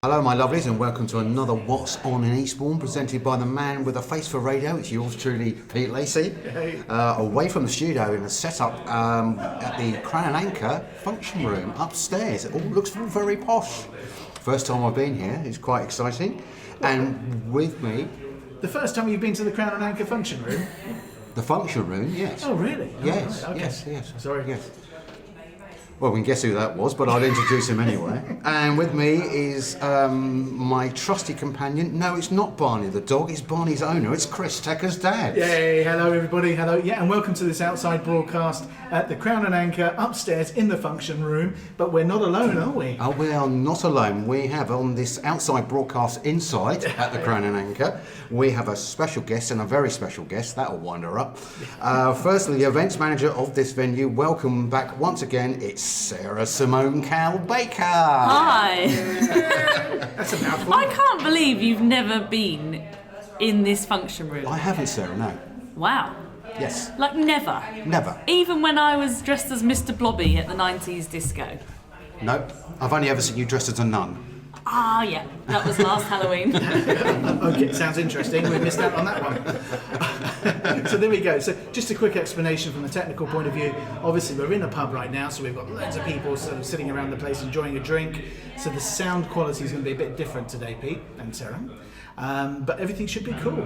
Hello my lovelies and welcome to another What's On In Eastbourne presented by the man with a face for radio. It's yours truly, Pete Lacey. Hey. Away from the studio in a setup at the Crown and Anchor function room upstairs. It all looks very posh. First time I've been here, it's quite exciting. And with me... The first time you've been to the Crown and Anchor function room? The function room, yes. Oh really? Yes, oh, right. Okay. yes. Sorry. Yes. Well, we can guess who that was, but I'll introduce him anyway. And with me is my trusty companion. No, it's not Barney the dog, it's Barney's owner. It's Chris, Tekkers' dad. Yay, hello everybody, hello. Yeah, and welcome to this outside broadcast at the Crown and Anchor upstairs in the function room. But we're not alone, are we? Oh, we are not alone. We have on this outside broadcast inside at the Crown and Anchor, we have a special guest and a very special guest. That'll wind her up. Firstly, the events manager of this venue. Welcome back once again. It's Sarah Simone Cal Baker. Hi. That's a mouthful. I can't believe you've never been in this function room. I haven't, Sarah, no. Wow. Yes. Like never. Never. Even when I was dressed as Mr. Blobby at the 90s disco. No. I've only ever seen you dressed as a nun. Ah, yeah. That was last Halloween. Okay, sounds interesting. We missed out on that one. So there we go. So just a quick explanation from the technical point of view. Obviously, we're in a pub right now, so we've got loads of people sort of sitting around the place enjoying a drink. So the sound quality is going to be a bit different today, Pete and Sarah. But everything should be cool.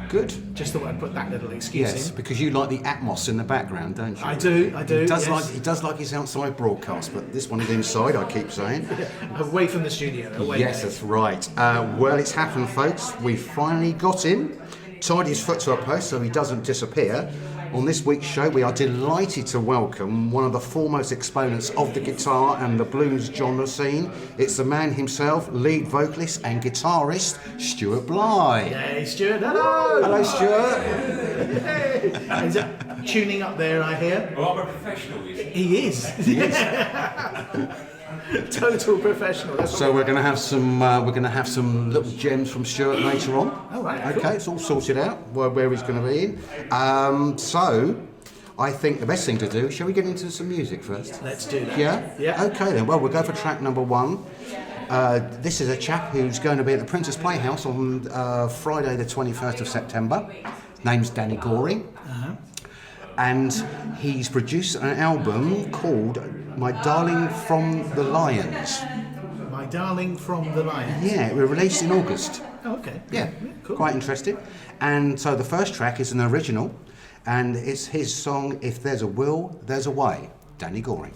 Good. Just thought I'd put that little excuse Yes, in. because you like the atmos in the background, don't you? I do. He does like his outside broadcast, but this one is inside, I keep saying. Away from the studio. Away. Yes, that's right. Well, it's happened, folks. We finally got him. Tied his foot to a post so he doesn't disappear. On this week's show, we are delighted to welcome one of the foremost exponents of the guitar and the blues genre scene. It's the man himself, lead vocalist and guitarist, Stuart Bligh. Hey, Stuart. Hello. Hello, Stuart. Hey. Is that tuning up there, I hear? Well, I'm a professional, you see. He is. Total professional. That's So we're going to have some little gems from Stuart later on. Oh, right, Okay, cool. it's all sorted out where he's going to be in. So I think the best thing to do. Shall we get into some music first? Let's do that. Yeah. Yeah. Okay then. Well, we'll go for track number one. This is a chap who's going to be at the Princess Playhouse on Friday, the 21st of September. His name's Danny Goring. And he's produced an album called My Darling from the Lions. My Darling from the Lions. Yeah, it was released in August. Oh, okay. Yeah, Cool. quite interesting. And so the first track is an original, and it's his song, If There's a Will, There's a Way, Danny Goring.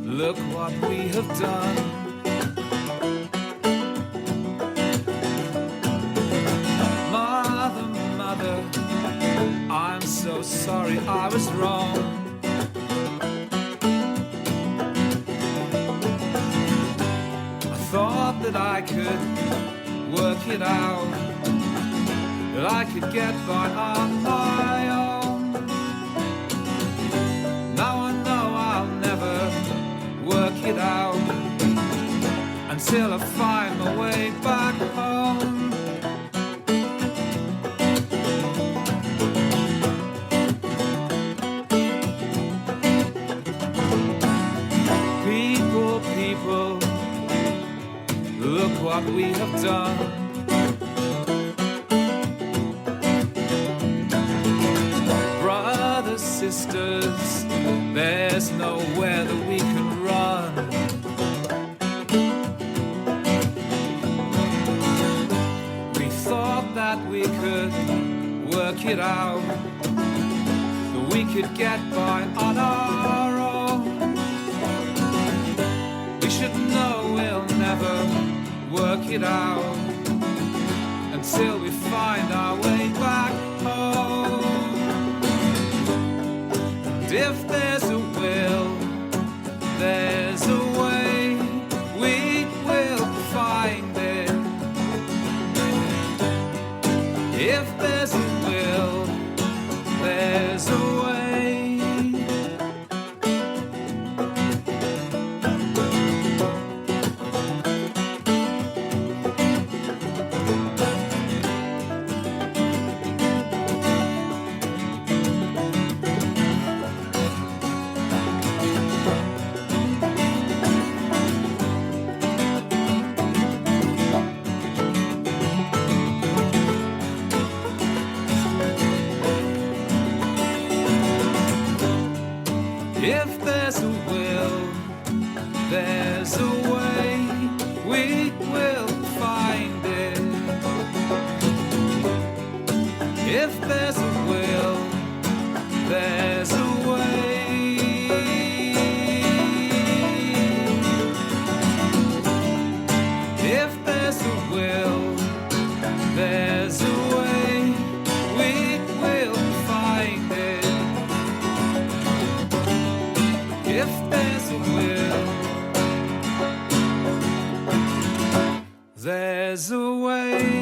Look what we have done. Mother, mother, I'm so sorry I was wrong. I thought that I could work it out, that I could get by on my own. Now I know I'll never work it out until I find my way back home. People, people, look what we have done. Brothers, sisters, there's nowhere that we can run. We thought that we could work it out, that we could get by on our own. We should know we'll never work it out until we find our way back home. And if there's a will, there's a way, we will find it. If there's a will, there's a way. If there's a will, there's a way. We will find it. If there's a will, there's a way. If there's a will, there's a way. We will find it. If there's a will, there's a way.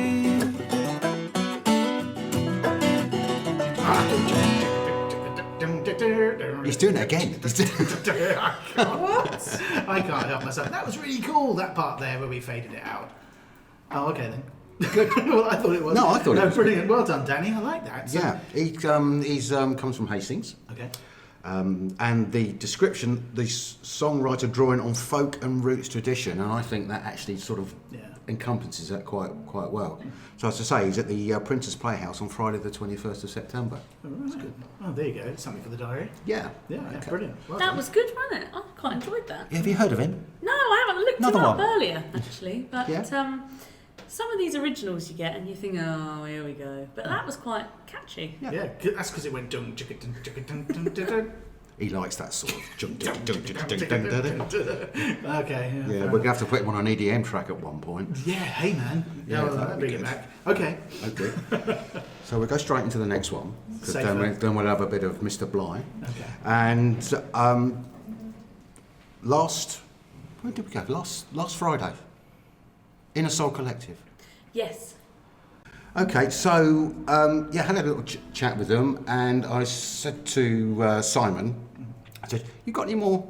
He's doing it again. What? I can't help myself. That was really cool, that part there where we faded it out. Oh, okay then. Good. Well, I thought it was. No, I thought it was. Brilliant. Well done, Danny. I like that. So, Yeah, he's comes from Hastings. Okay. And the description, the songwriter drawing on folk and roots tradition, and I think that actually sort of encompasses that quite well. So as I say, he's at the Printers Playhouse on Friday the 21st of September. Oh, that's good. Oh, there you go. Something for the diary. Yeah. Yeah, Okay. brilliant. Well That done. was good, wasn't it? I quite enjoyed that. Have you heard of him? No, I haven't looked Another him up one. earlier, actually. But Yeah. some of these originals you get and you think, oh, here we go. But that was quite catchy. Yeah, that's because it went dun chicka dun chicka dun dun dun dun. He likes that sort of jump, jump, jump, jump, jump, Okay. Yeah, we're going to have to put him on an EDM track at one point. Yeah. Hey, man. Yeah, Oh, that'd be bring it good. back. Okay. Okay. So we'll go straight into the next one, because Safer. then we'll have a bit of Mr. Bligh. Okay. And when did we go? Last Friday. Inner Soul Collective. Yes. Okay, so had a little chat with them, and I said to Simon, I said, "You got any more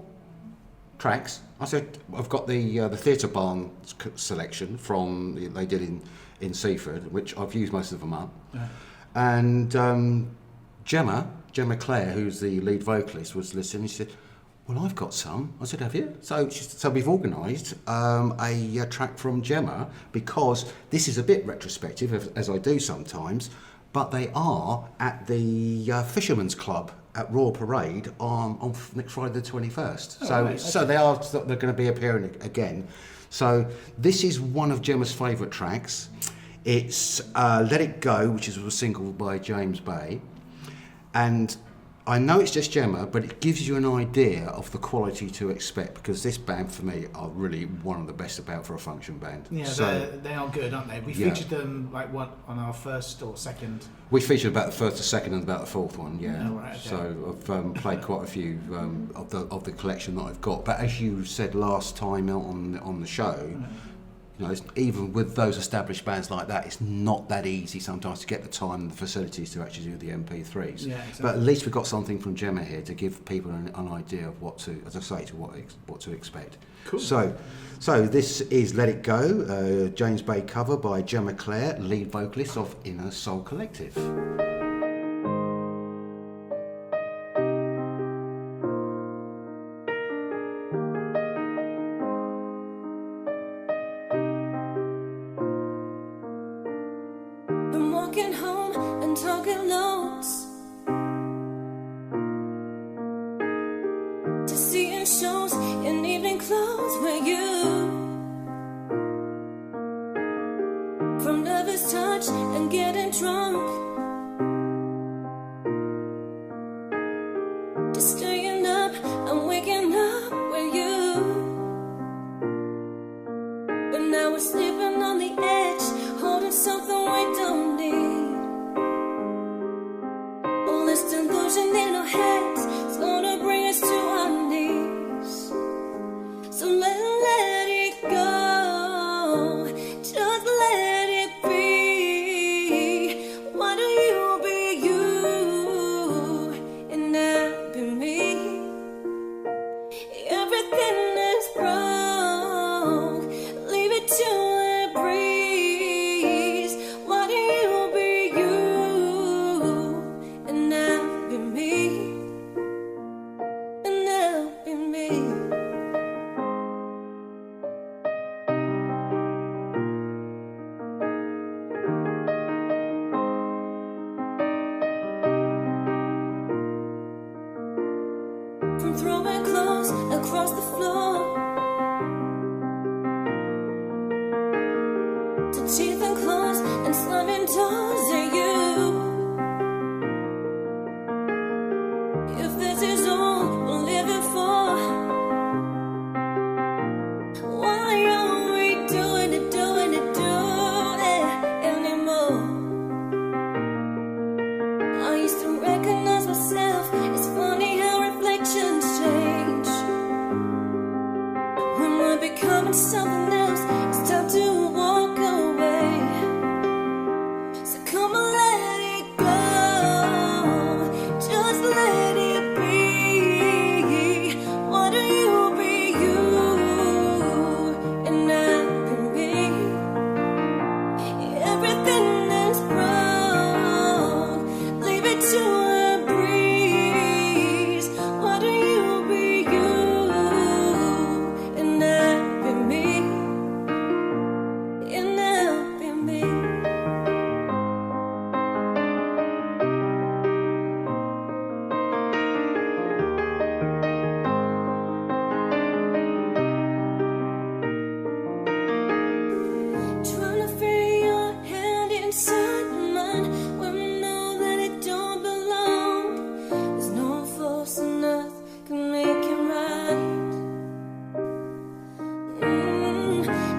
tracks?" I said, "I've got the Theatre Barn selection from they did in Seaford, which I've used most of them up." Yeah. And Gemma Clare, who's the lead vocalist, was listening. She said, "Well, I've got some." I said, "Have you?" So we've organised a track from Gemma, because this is a bit retrospective, as I do sometimes, but they are at the Fisherman's Club at Royal Parade on next Friday the 21st. Oh, so right, so they're going to be appearing again. So this is one of Gemma's favourite tracks. It's Let It Go, which is a single by James Bay. And I know it's just Gemma, but it gives you an idea of the quality to expect, because this band, for me, are really one of the best about for a function band. Yeah, so they are good, aren't they? We Yeah. featured them like what on our first or second. we featured about the first, the second, and about the fourth one. Yeah. Oh, right, okay. So I've played quite a few of the collection that I've got. But as you said last time out on the show. You know, even with those established bands like that, it's not that easy sometimes to get the time and the facilities to actually do the MP3s. Yeah, exactly. But at least we've got something from Gemma here to give people an idea of what to, as I say, to what to expect. Cool. So this is Let It Go, James Bay cover by Gemma Clare, lead vocalist of Inner Soul Collective. I'm walking home and talking notes to seeing shows in evening clothes with you. From nervous touch and getting drunk to staying up and waking up with you. But now we're sleeping on the edge, holding something we don't need. All this delusion in our heads is gonna bring us to our knees. across the floor. To teeth and claws and slamming doors at you. If this is all we're living for, why are we doing it anymore? I used to recognize myself. It's funny how reflections change. When we're becoming something else, it's time to walk away. So come on, let it go. Just let it be. Why do you be you and not be me? Everything that's wrong, leave it to the breeze. Why do you be you and not be me? And not be me. Trying to free your hand inside mine when we know that it don't belong. There's no force on earth can make it right.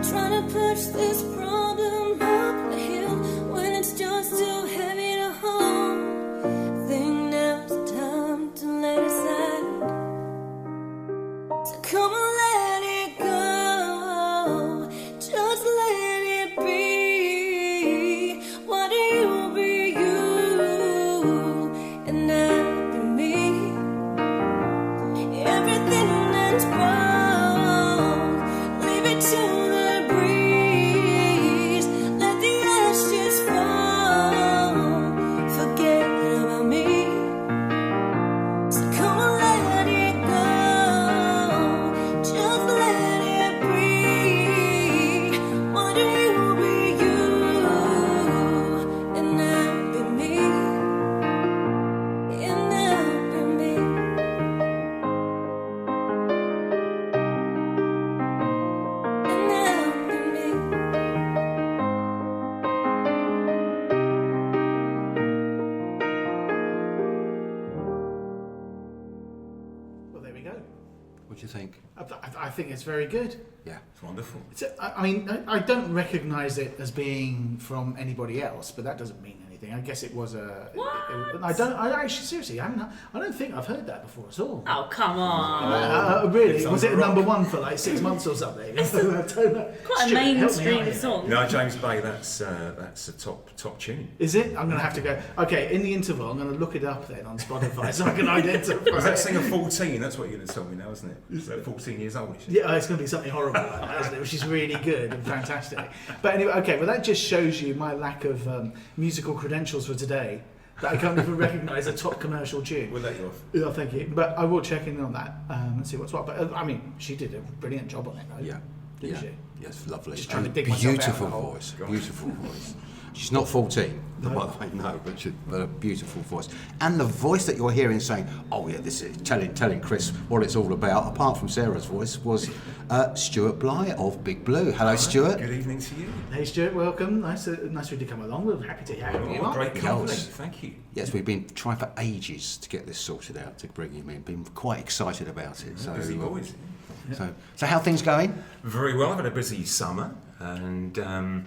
Trying to push this problem up the hill when it's just too heavy to hold. Think now's the time to let it slide. So come on, let it go. Just let it be. Why do you be you and not be me? Everything that's wrong, leave it to the breeze. Let the ashes fall. Forget about me. So come on, let it go. Just let it be. Why do you be you and not be me? And not be me. And not be me. Well, there we go. What do you think? I think it's very good. Yeah. It's wonderful. I mean, I don't recognise it as being from anybody else, but that doesn't mean anything. I guess it was a. What? I actually seriously, I don't think I've heard that before at all. Oh, come on. Really? It's Was it under rock. number one for like 6 months or something? I don't know. Quite a Stuart, help me out mainstream here. song. No, James Bay, that's a top tune. Is it? I'm going to have to go. Okay, in the interval, I'm going to look it up then on Spotify so I can identify. Was that it. singer 14? That's what you're going to tell me now, isn't it? Is that 14 years old? Is she? Yeah, it's going to be something horrible like that, isn't it? Which is really good and fantastic. But anyway, okay, well that just shows you my lack of musical credentials for today. That I can't even recognise a top commercial tune. We'll let you off. Yeah, thank you. But I will check in on that and see what's what. But I mean, she did a brilliant job on it, right? Yeah. Didn't she? Yes, lovely. Just trying to And dig myself out of beautiful the hole. voice. Beautiful voice. She's not 14, No. by the way, no, but a beautiful voice. And the voice that you're hearing saying, oh yeah, this is telling Chris what it's all about, apart from Sarah's voice, was Stuart Bligh of Big Blue. Hello, Stuart. Good evening to you. Hey Stuart, welcome. Nice of you to come along. We're happy to have you. Oh, great company. Yes. Thank you. Yes, we've been trying for ages to get this sorted out, to bring him in. Been quite excited about it. So, Busy boys. so how are things going? Very well. I've had a busy summer, and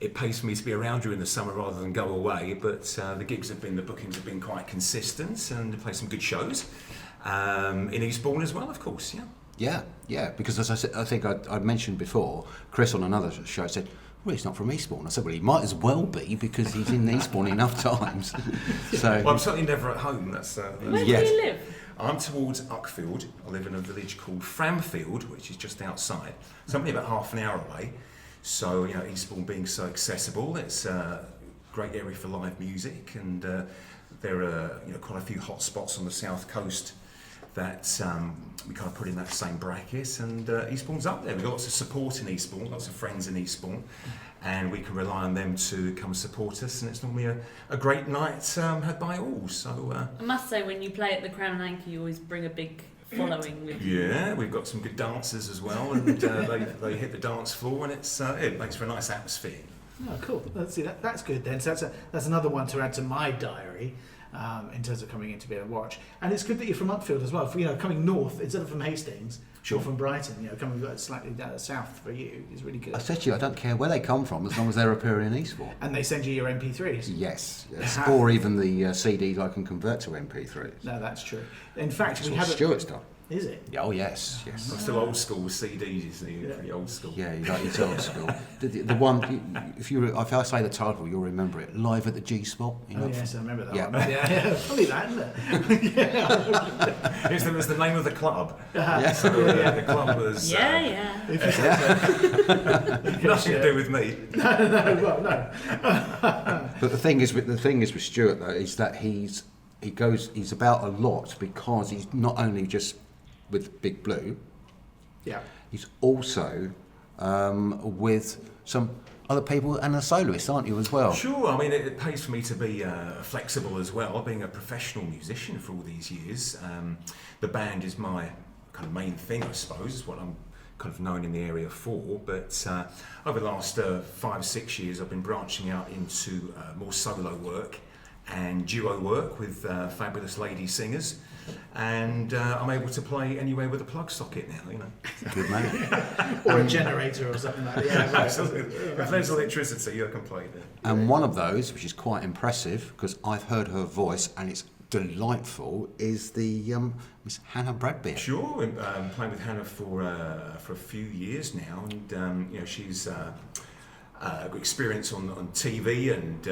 it pays for me to be around during the summer rather than go away. But the bookings have been quite consistent, and play some good shows in Eastbourne as well, of course. Yeah. Yeah, because as I said, I think I mentioned before, Chris on another show said, well, he's not from Eastbourne. I said, well, he might as well be because he's in Eastbourne enough times. So, Well, I'm certainly never at home. That's Where Yes. do you live? I'm towards Uckfield. I live in a village called Framfield, which is just outside. It's only about half an hour away. So, Eastbourne being so accessible, it's a great area for live music, and there are, quite a few hot spots on the south coast that we kind of put in that same bracket, and Eastbourne's up there. We've got lots of support in Eastbourne, lots of friends in Eastbourne, and we can rely on them to come support us, and it's normally a great night had by all. So I must say, when you play at the Crown and Anchor, you always bring a big following with Yeah, we've got some good dancers as well, and they hit the dance floor, and it makes for a nice atmosphere. Oh, cool. Let's see. That's good then. So that's another one to add to my diary in terms of coming in to be able to watch. And it's good that you're from Upfield as well. For, coming north instead of from Hastings or from Brighton. Coming slightly down south for you is really good. I said to you, I don't care where they come from as long as they're appearing in Eastbourne. And they send you your MP3s. Yes, or even the CDs I can convert to MP3s. No, that's true. In fact, That's we what have Stuart's done. Is it? Oh yes. I'm still old school with CDs, you see, pretty old school. Yeah, it's old school. The one, if I say the title, you'll remember it. Live at the G Spot. Yes, I remember that Yeah. one. Yeah, funny that, isn't it? Yeah. It was the name of the club. Yeah. So the club was nothing to do with me. No. But the thing is with Stuart though is that he's about a lot because he's not only just with Big Blue. Yeah. He's also with some other people and a soloist, aren't you, as well? Sure, I mean, it pays for me to be flexible as well, being a professional musician for all these years. The band is my kind of main thing, I suppose, is what I'm kind of known in the area for. But over the last 5-6 years, I've been branching out into more solo work and duo work with fabulous lady singers, and I'm able to play anywhere with a plug socket now, Good man. Or a generator or something like that. Yeah, right. Absolutely. If there's electricity, I can play there. And one of those, which is quite impressive, because I've heard her voice and it's delightful, is the Miss Hannah Bradbeer. Sure, I'm playing with Hannah for a few years now, and she's got experience on TV and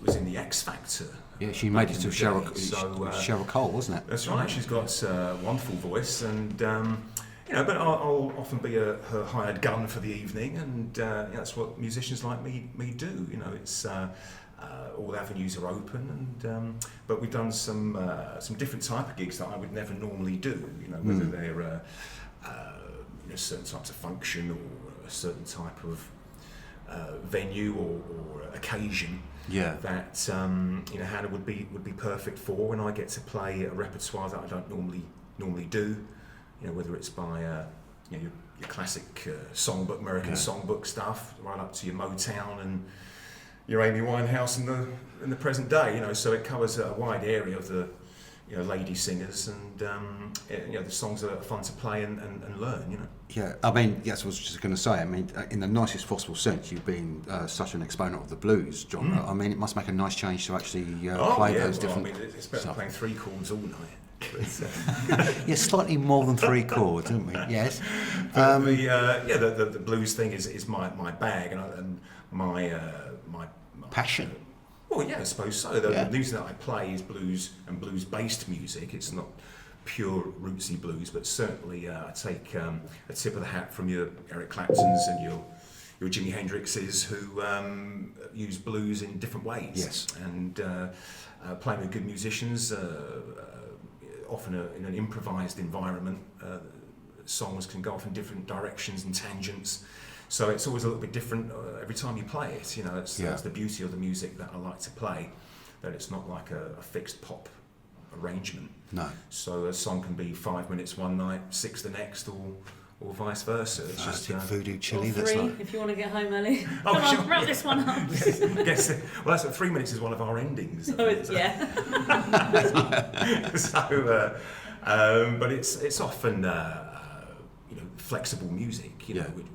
was in the X Factor. Yeah, she made it to Cheryl Cole, wasn't it? That's right. She's got a wonderful voice, and but I'll often be her hired gun for the evening, and that's what musicians like me do. It's all avenues are open, and but we've done some different type of gigs that I would never normally do. Whether they're certain types of function or a certain type of venue or occasion. Yeah. That Hannah would be perfect for, and I get to play a repertoire that I don't normally do. Whether it's by your classic songbook, American songbook stuff, right up to your Motown and your Amy Winehouse in the present day. So it covers a wide area of the lady singers, and the songs are fun to play and learn. Yeah, I mean, yes, I was just going to say, I mean, in the nicest possible sense, you've been such an exponent of the blues genre. I mean, it must make a nice change to actually play those different it's better than playing 3 chords all night. Yeah, slightly more than 3 chords, isn't we? Yes. The blues thing is my bag and my passion. Well, yeah, I suppose so. The music that I play is blues and blues-based music. It's not pure rootsy blues, but certainly I take a tip of the hat from your Eric Claptons and your Jimi Hendrixes, who use blues in different ways. Yes. And playing with good musicians, often in an improvised environment, songs can go off in different directions and tangents. So it's always a little bit different every time you play it. That's the beauty of the music that I like to play, that it's not like a fixed pop arrangement. No. So a song can be 5 minutes one night, 6 the next, or vice versa. It's just voodoo chili. Or 3 that's like... if you want to get home early. Oh, Come on, sure. wrap this one up. Well, that's 3 minutes is one of our endings. Oh, yeah. So, but it's often flexible music,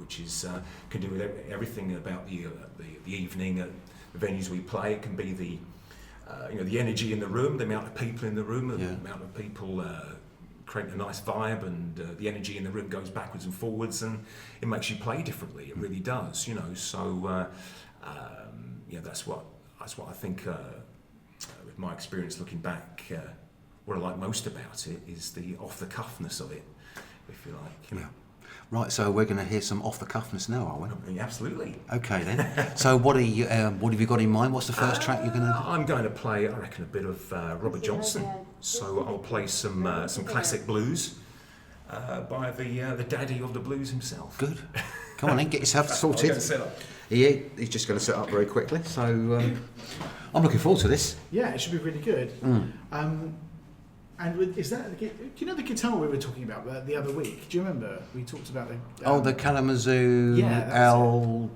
which is can do with everything about the evening, the venues we play. It can be the energy in the room, the amount of people in the room, the amount of people create a nice vibe, and the energy in the room goes backwards and forwards, and it makes you play differently. It really does, So that's what I think. With my experience looking back, what I like most about it is the off the cuffness of it, if you like. Yeah. Right, so we're going to hear some off the cuffness now, are we? Absolutely. Okay then. So what have you got in mind? What's the first track you're going to? I'm going to play, I reckon, a bit of Robert Johnson. So I'll play some classic blues by the daddy of the blues himself. Good. Come on then, get yourself sorted. I'll get set up. He's just going to set up very quickly. So I'm looking forward to this. Yeah, it should be really good. And is that? Do you know the guitar we were talking about the other week? Do you remember? We talked about the. The Kalamazoo L.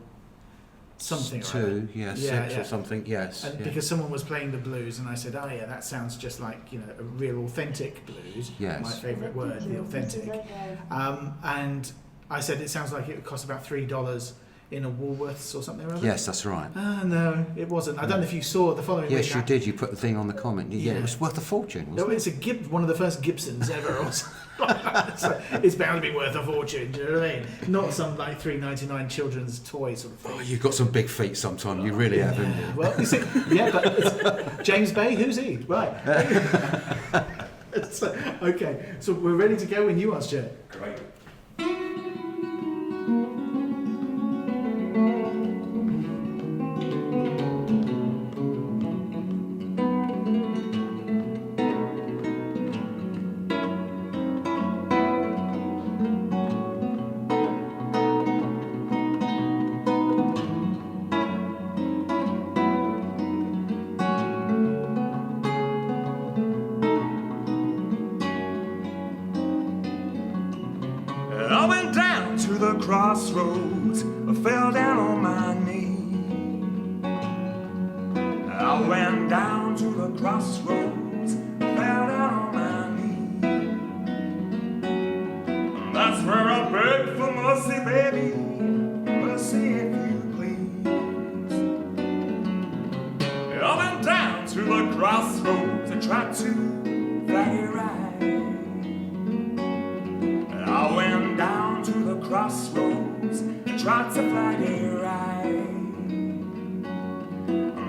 Something like 2, that. six or something, yes. And because someone was playing the blues, and I said, "Oh yeah, that sounds just like a real authentic blues." Yes. My favourite word, the authentic. And I said it sounds like it would cost about $3 in a Woolworths or something or other. Yes, that's right. No, it wasn't. I don't know if you saw the following week. Yes, you did. You put the thing on the comment. Yeah, it was worth a fortune, wasn't it? It's one of the first Gibsons ever. Or so it's bound to be worth a fortune. Do you know what I mean? Not some like $3.99 children's toy sort of thing. Oh, you've got some big feet sometimes. You really have, haven't you? Well, you see, but it's James Bay, who's he? Right. Okay, so we're ready to go when you are, Stuart. Great. I went down to the crossroads, I fell down on my knee. I went down to the crossroads, I fell down on my knee. That's where I begged for mercy, baby, mercy if you please. I went down to the crossroads, I tried to flag it right. I went down to the crossroads and tried to flag it right.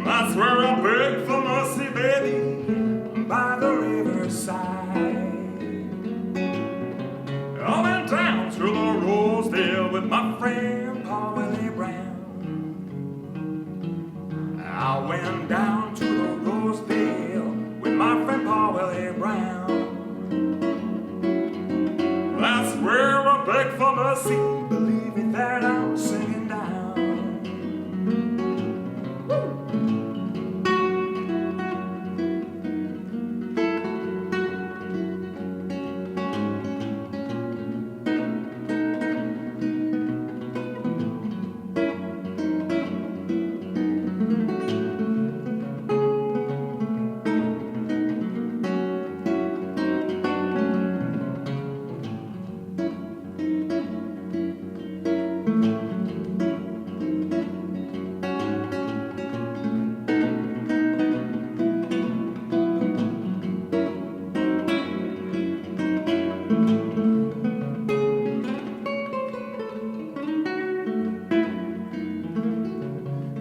That's where I begged for mercy, baby, by the riverside. I went down to the Rosedale with my friend Paul Willie Brown. I went down to the Rosedale with my friend Paul Willie Brown. That's where I beg for mercy, believe it that I'm singing down.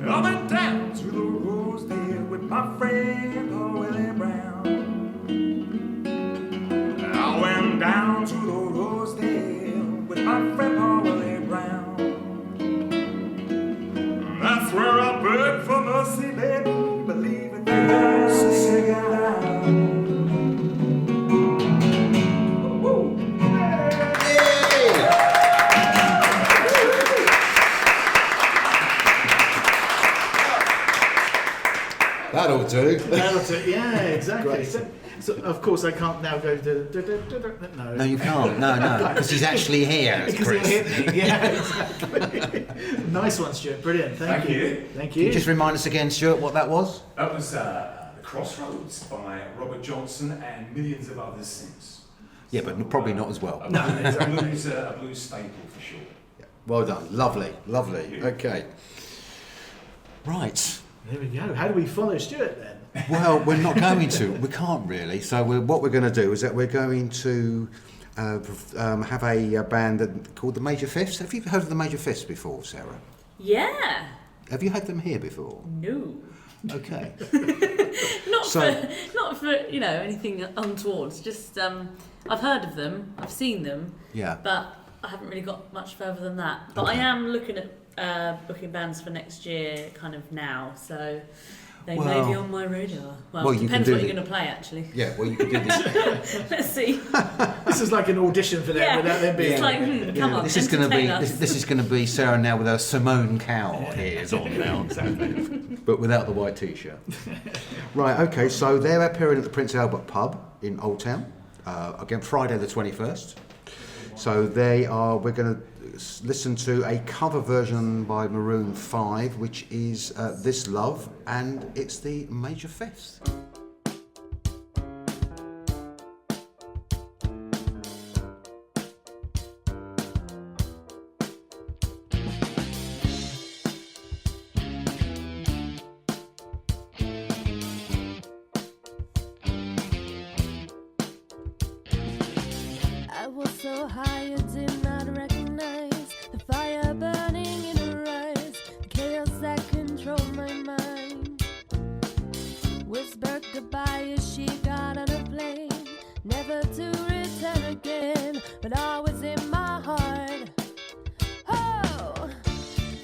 I went down to the Rosedale with my friend Paul Willie Brown. I went down to the Rosedale with my friend Paul Willie Brown. That's where I beg for mercy, baby, believe it, that I'm singing down. That'll do. Yeah, exactly. Great. So of course I can't now go no. No, you can't. No, because he's actually here. Because Chris. he'll hit me. Yeah, exactly. Nice one, Stuart. Brilliant. Thank you. Thank Can you. you just remind us again, Stuart, what that was? That was The Crossroads by Robert Johnson and millions of others since. Yeah, but probably not as well. No, exactly. A blues staple for sure. Well done. Lovely. Okay. Right. There we go. How do we follow Stuart then? Well, we're not going to. We can't really. So what we're going to do is that we're going to have a band called the Major Fifths. Have you heard of the Major Fifths before, Sarah? Yeah. Have you had them here before? No. Okay. Not So- for anything untoward. Just I've heard of them. I've seen them. Yeah. But I haven't really got much further than that. But I am looking at booking bands for next year kind of now, so they may be on my radar. Well, you depends can what do you're going to play, actually. Yeah, well, you could do this. Let's see. This is like an audition for them without them being. It's like, come on, This is going to be entertain us. this is going to be Sarah now with her Simone Cowell ears on now, but without the white t-shirt. Right. Okay. So they're appearing at the Prince Albert pub in Old Town, again Friday the 21st. So we're going to listen to a cover version by Maroon 5, which is This Love, and it's the Major Fifth. I was so high I did not recognize the fire burning in her eyes, the chaos that controlled my mind. Whispered goodbye as she got on a plane, never to return again, but always in my heart. Oh,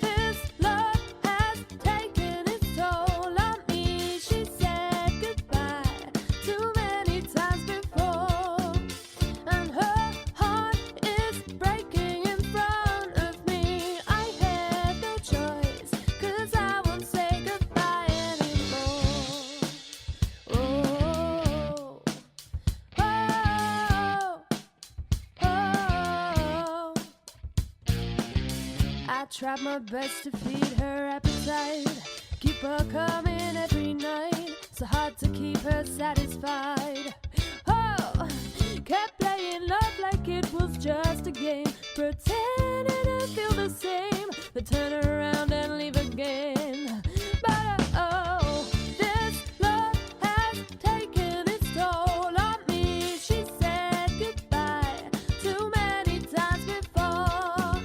this love has taken its toll on me. She said goodbye too many times before, and her heart is breaking in front of me. I had no choice, 'cause I won't say goodbye anymore. Oh, oh, oh. I tried my best to feed her appetite, keep her coming every night, so hard to keep her satisfied. Oh, kept playing love like it was just a game, pretending to feel the same, but turn around and leave again. But oh, this love has taken its toll on me. She said goodbye too many times before,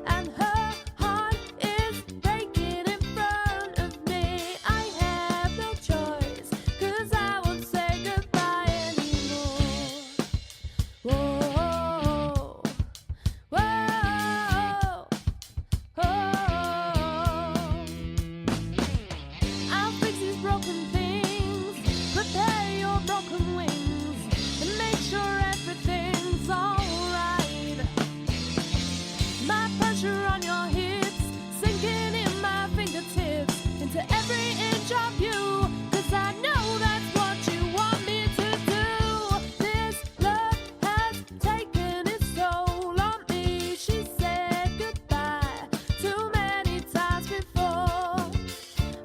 and her heart is breaking in front of me. I have no choice, 'cause I won't say goodbye anymore. Whoa, whoa, oh. I'll fix these broken things, prepare your broken wings, and make sure everything's alright. My pressure on your hips, sinking in my fingertips, into every inch of you, 'cause I know that's what you want me to do. This love has taken its toll on me. She said goodbye too many times before,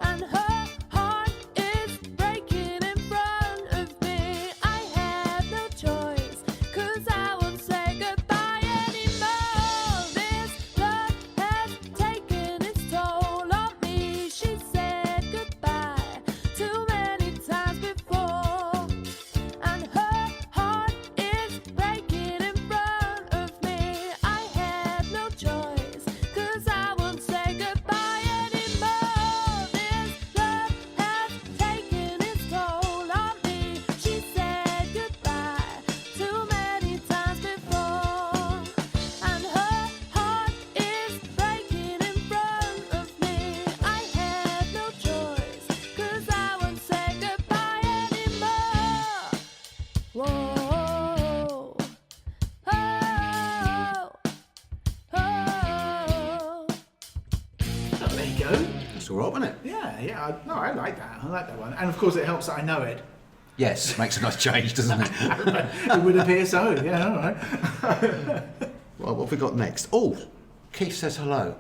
and her heart is breaking in front of me. I have no choice, 'cause I won't say goodbye anymore. This love has taken its toll on me. She said goodbye too many times before, and her heart is breaking in front of me. I have no choice, 'cause I won't say goodbye anymore. This love has taken its toll on me. She said goodbye too many times before, and her heart is breaking in front of me. I have no choice, 'cause I won't say goodbye anymore. Whoa, oh, oh. Oh, there you go. That's all right, wasn't it? Yeah. No, I like that. I like that one. And of course, it helps that I know it. Yes, makes a nice change, doesn't it? It would appear so. Yeah, all right. Well, what have we got next? Oh, Keith says hello.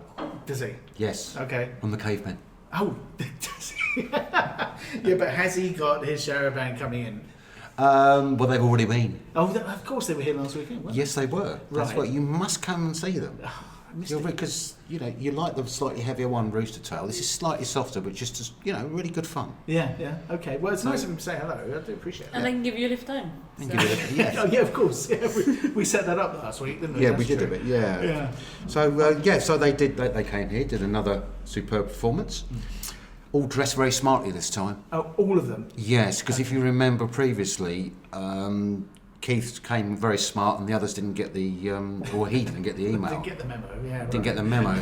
Does he? Yes. Okay. On the Cavemen. Oh, does he? Yeah, but has he got his shower band coming in? Well, they've already been. Oh, of course they were here last weekend, weren't Yes, they were. That's Right. what you must come and see them. I missed You're it. because you like the slightly heavier one, Rooster Tail. This is slightly softer, but just as really good fun. Yeah. Okay. Well, it's nice of him to say hello. I do appreciate it. And they can give you a lift home. And So- give it a- yes. Oh, yeah, of course. Yeah, we set that up last week, didn't we? Yeah, That's we did true. a bit. Yeah. Yeah. So they did. They came here, did another superb performance. All dressed very smartly this time. Oh, all of them. Yes, because if you remember previously, Keith came very smart, and the others didn't get the, or he didn't get the email. Didn't get the memo. Yeah. Didn't get the memo.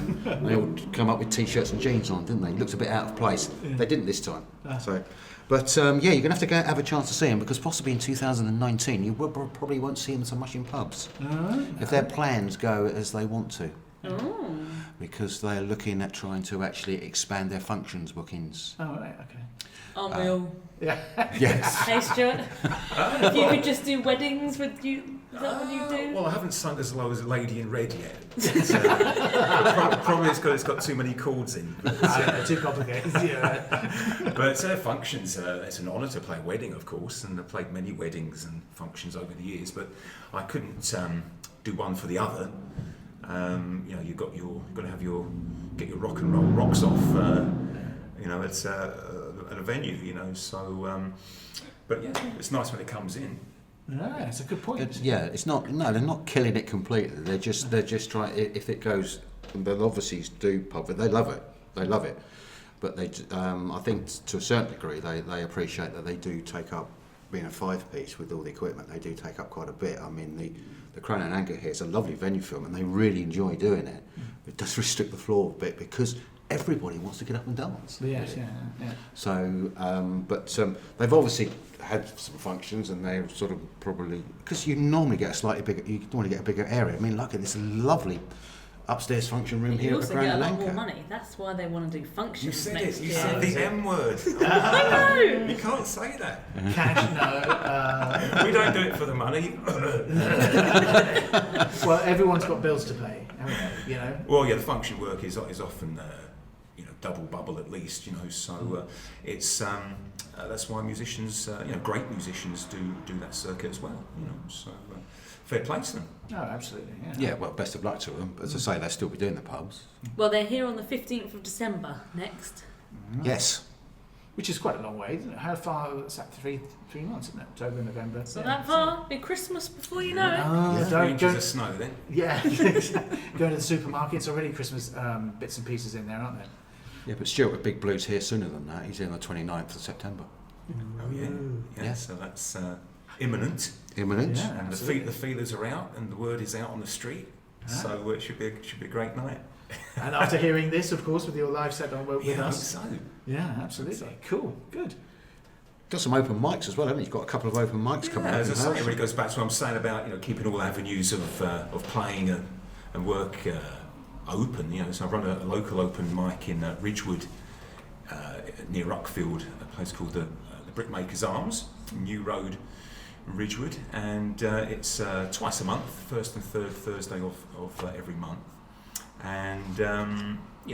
They all come up with t-shirts and jeans on, didn't they? Looked a bit out of place. They didn't this time. So, but you're going to have to go have a chance to see them, because possibly in 2019 you probably won't see them so much in pubs if their plans go as they want to. Oh. because they're looking at trying to actually expand their functions bookings. Oh, right, okay. Aren't we all? Yeah. Yes. Hey Stuart, if you could just do weddings, would you? Is that what you do? Well, I haven't sung as low as Lady in Red yet. Probably it's got too many chords in. But, Too complicated. Yeah. but functions, it's an honour to play a wedding, of course, and I've played many weddings and functions over the years, but I couldn't do one for the other. You've got to get your rock and roll rocks off. It's at a venue. So. But yeah, it's nice when it comes in. Yeah, it's a good point. It's not. No, they're not killing it completely. They're just trying. If it goes, they'll obviously do pub. They love it. They love it. But they, I think, to a certain degree, they appreciate that they do take up, being a 5-piece with all the equipment. They do take up quite a bit. I mean, the Crown and Anchor here is a lovely venue for them, and they really enjoy doing it. It does restrict the floor a bit because everybody wants to get up and dance. Yes, yeah. So, they've obviously had some functions, and they're sort of probably, because you normally get a slightly bigger, you want to get a bigger area. I mean, look at this lovely upstairs function room here You at the also get Grand a lot Anchor. more money. That's why they want to do functions You said next it. You year. said the M word. I know. You can't say that. Cash, no. We don't do it for the money. Well, everyone's got bills to pay, haven't they? Well, yeah, the function work is often double bubble at least. So it's that's why musicians, great musicians do that circuit as well. So fair play to them. Oh, absolutely. Yeah, well, best of luck to them. But as I say, they'll still be doing the pubs. Well, they're here on the 15th of December next. Yes. Which is quite a long way, isn't it? How far? It's like 3 months, isn't it? October, November. So that far, be Christmas before you know it. Oh, Yeah. 3 inches of snow then. Yeah. Going to the supermarkets already. Christmas bits and pieces in there, aren't there? Yeah, but Stuart with Big Blue's here sooner than that. He's here on the 29th of September. Oh yeah. Yeah. So that's imminent. Imminent. Yeah. And the feelers are out, and the word is out on the street. So it should be a great night. And after hearing this, of course, with your live set on with I hope us. so. Yeah, absolutely. Cool. Good. Got some open mics as well, haven't you? You've got a couple of open mics coming up. As I in say, it Hershey. really goes back to what I'm saying about keeping all avenues of playing and work open. So I run a local open mic in Ridgewood near Uckfield, a place called the Brickmaker's Arms, New Road, Ridgewood, and it's twice a month, first and third Thursday of every month. And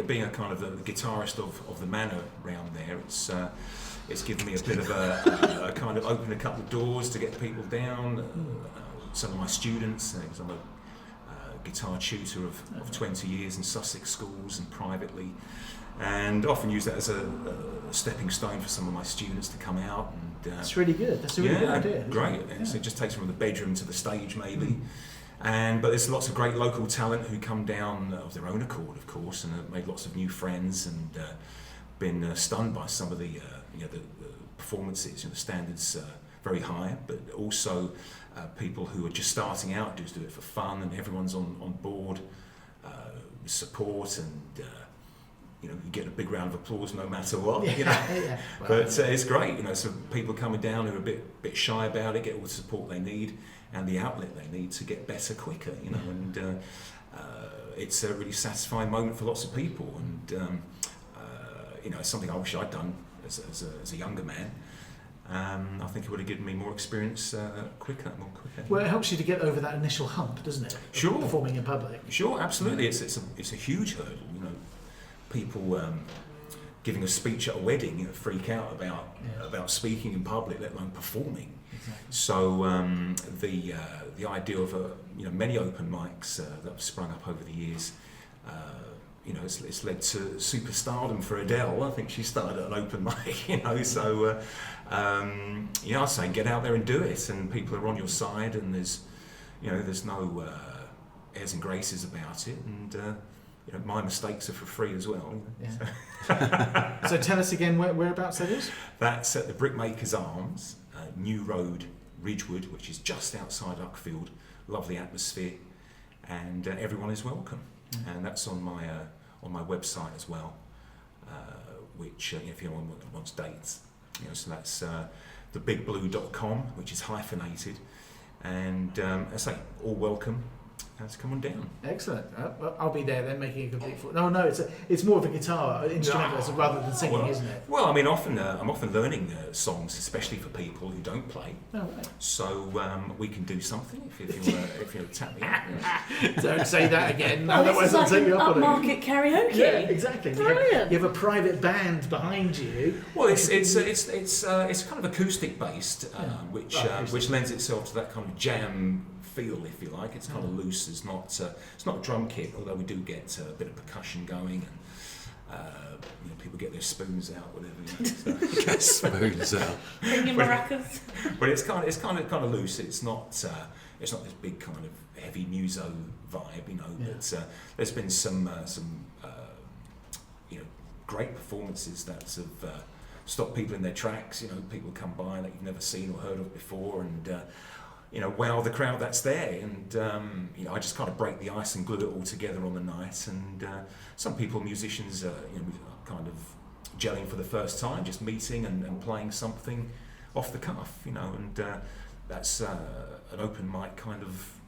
being a kind of the guitarist of the manor round there, it's given me a bit of a kind of open a couple of doors to get people down. Some of my students, because I'm a guitar tutor of 20 years in Sussex schools and privately, and often use that as a stepping stone for some of my students to come out. And That's really good. That's a really good idea. isn't great. it? And so it just takes them from the bedroom to the stage, maybe. But there's lots of great local talent who come down of their own accord, of course, and have made lots of new friends and been stunned by some of the performances. The standards very high, but also people who are just starting out just do it for fun, and everyone's on board, support, and you get a big round of applause no matter what. Yeah. Well, But it's great, so people coming down who are a bit shy about it get all the support they need and the outlet they need to get better quicker, and it's a really satisfying moment for lots of people, and it's something I wish I'd done as a younger man. I think it would have given me more experience more quicker. well, it helps you to get over that initial hump, doesn't it? Of Sure. Performing in public. Sure, absolutely. It's a huge hurdle. People giving a speech at a wedding freak out about speaking in public, let alone performing. Exactly. So the idea of many open mics that have sprung up over the years, it's led to superstardom for Adele. I think she started at an open mic, So I say get out there and do it, and people are on your side, and there's no airs and graces about it, and my mistakes are for free as well. Yeah. So tell us again whereabouts that is. That's at the Brickmaker's Arms, New Road, Ridgewood, which is just outside Uckfield. Lovely atmosphere, and everyone is welcome. And that's on my website as well, which if anyone wants dates, so that's thebigblue.com, which is hyphenated, and I say all welcome. has come on down. Excellent. I'll be there then, making a complete fool. No, it's more of a guitar instrumental rather than singing, Well, isn't it? Well, I mean, I'm often learning songs, especially for people who don't play. Oh, right. So we can do something if you tap me out. Don't say that again. Oh, Otherwise, this I'll is take like you up on it. upmarket karaoke. Yeah, exactly. Brilliant. You have a private band behind you. Well, it's kind of acoustic based, which lends itself to that kind of jam feel, if you like. It's kind of loose. It's not a drum kit, although we do get a bit of percussion going, and people get their spoons out, whatever. Get spoons out. Bring your maracas. But it's kind of loose. It's not this big kind of heavy muso vibe, But there's been some great performances that have stopped people in their tracks. People come by that you've never seen or heard of before, and wow the crowd that's there. And I just kind of break the ice and glue it all together on the night. And some musicians, kind of gelling for the first time, just meeting and playing something off the cuff, and that's an open mic kind of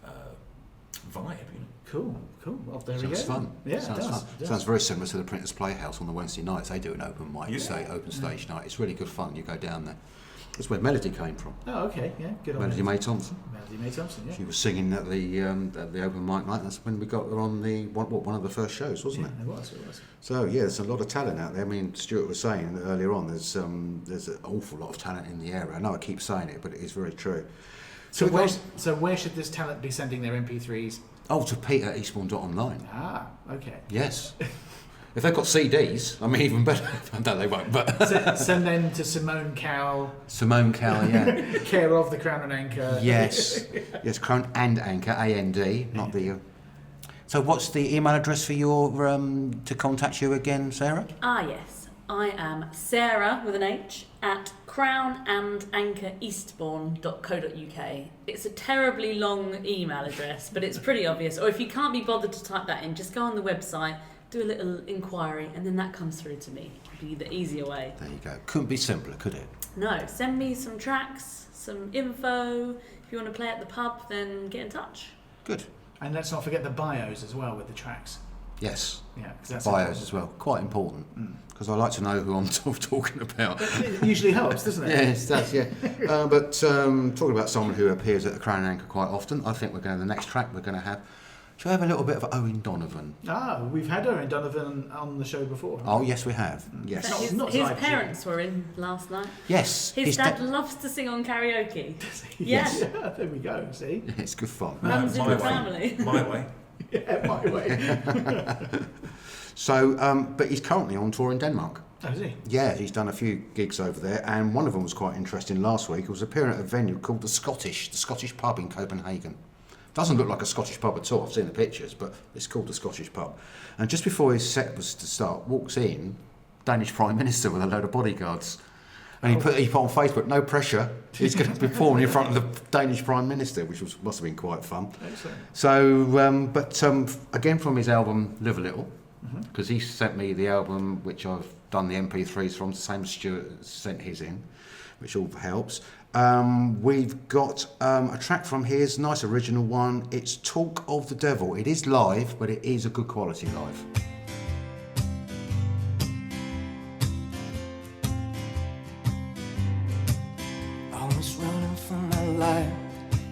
vibe, Cool. Well, there we go. Sounds fun. Yeah, Sounds it does. fun. Sounds very similar to the Printers Playhouse on the Wednesday nights. They do an open mic, open stage night. It's really good fun. You go down there. That's where Melody came from. Oh, okay. Yeah, good on Melody May Thompson. Melody May Thompson, yeah. She was singing at the open mic night. That's when we got her on one of the first shows, wasn't it? It was. So yeah, there's a lot of talent out there. I mean, Stuart was saying that earlier on, there's an awful lot of talent in the area. I know I keep saying it, but it is very true. So where should this talent be sending their MP3s? Oh, to Peter at Eastbourne.online. Ah, okay. Yes. If they've got CDs, I mean, even better. No, they won't, but... Send them to Simone Cowell. Simone Cowell, yeah. Care of the Crown and Anchor. Yes. Yes, Crown and Anchor, A-N-D, not the... So what's the email address for your to contact you again, Sarah? Yes. I am Sarah, with an H, at crownandanchoreastbourne.co.uk. It's a terribly long email address, but it's pretty obvious. Or if you can't be bothered to type that in, just go on the website, do a little inquiry, and then that comes through to me. It'd be the easier way. There you go. Couldn't be simpler, could it? No, send me some tracks, some info. If you want to play at the pub, then get in touch. Good. And let's not forget the bios as well with the tracks. Yes. Yeah, because that's bios important. as well. Quite important. Because I like to know who I'm talking about. It usually helps, doesn't it? Yes, it does, yeah. But talking about someone who appears at the Crown and Anchor quite often, I think the next track we're going to have, shall we have a little bit of Owen Donovan? We've had Owen Donovan on the show before. Oh, yes, we have. Yes. His parents were in last night. Yes. His dad loves to sing on karaoke. Yes. Yeah, there we go, see? It's good fun. Runs in the family. My way. Yeah, my way. So, but he's currently on tour in Denmark. Oh, is he? Yeah, he's done a few gigs over there, and one of them was quite interesting last week. He was appearing at a venue called the Scottish pub in Copenhagen. Doesn't look like a Scottish pub at all, I've seen the pictures, but it's called the Scottish pub. And just before his set was to start, walks in Danish Prime Minister with a load of bodyguards. And he put on Facebook, no pressure, he's going to be performing in front of the Danish Prime Minister, which must have been quite fun. Excellent. So, again from his album Live a Little, because he sent me the album which I've done the MP3s from, the same as Stuart sent his in, which all helps. We've got a track from his, nice original one. It's Talk of the Devil. It is live, but it is a good quality live. Always running for my life,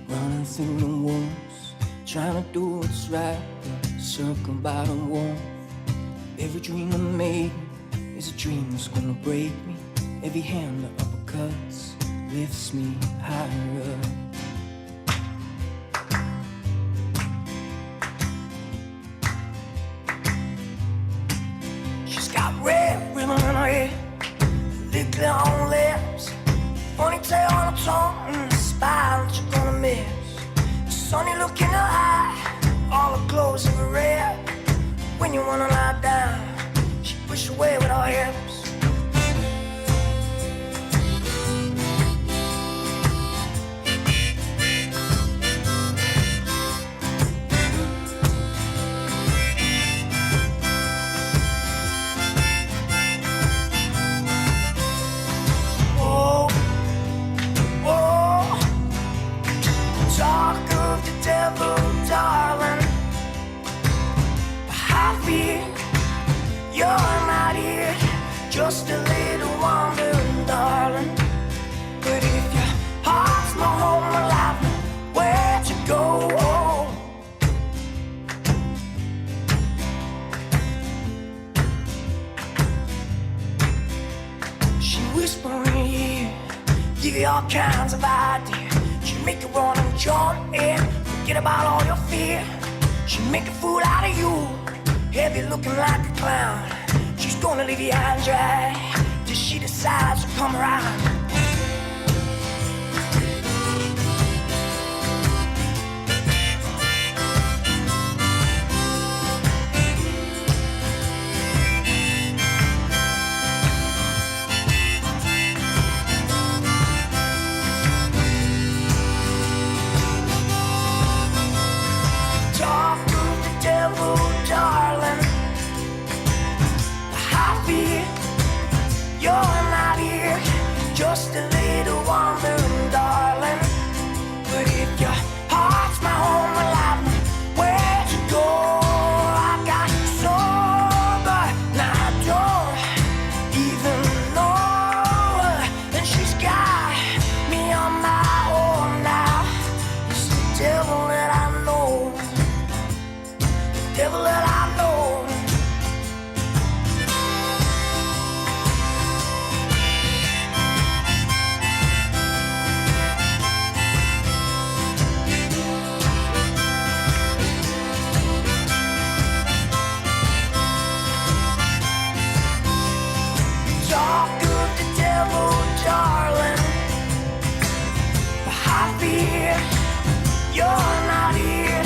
running through the wounds, trying to do what's right, circled by the warmth. Every dream I made is a dream that's gonna break me. Every hand that uppercuts lifts me higher up. She's got red ribbon in her hair, licked on lips, ponytail on her tongue, and a smile that you're gonna miss. A sunny look in her eye, all her clothes are red. When you wanna lie down, she push away with her hips. Oh, oh, talk of the devil, darling. just a little wandering darling. But if your heart's my home, well, I've nowhere to go. She whisper in your ear, give you all kinds of ideas. She make you run and jump in, forget about all your fear. She make a fool out of you, heavy looking like a clown. She's gonna leave you high and dry till she decides to come around. Talk of the devil, darling. I fear you're not here, just a little wandering darling. But if your heart's my home, well, I've nowhere to go. I got sober, now I don't even know her, and she's got me on my own now. It's the devil that I know, the devil that I know. Talk of the devil, darling. I fear you're not here,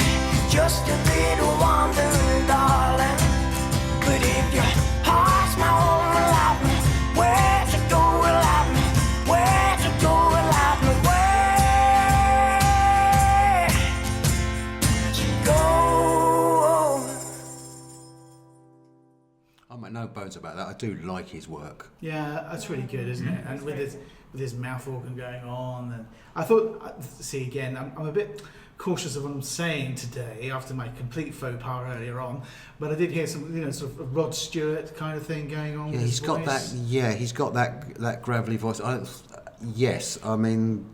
just a little wandering darling. But if your heart's my home, well, I've nowhere to go, well, I've nowhere to go, well, I've nowhere to go. I make no bones about that. I do like his work. Yeah, that's really good, isn't it? And with his mouth organ going on, and I thought, see again, I'm a bit cautious of what I'm saying today after my complete faux pas earlier on, but I did hear some, sort of Rod Stewart kind of thing going on. Yeah, with he's his got that. voice. Yeah, he's got that gravelly voice. Yes, I mean,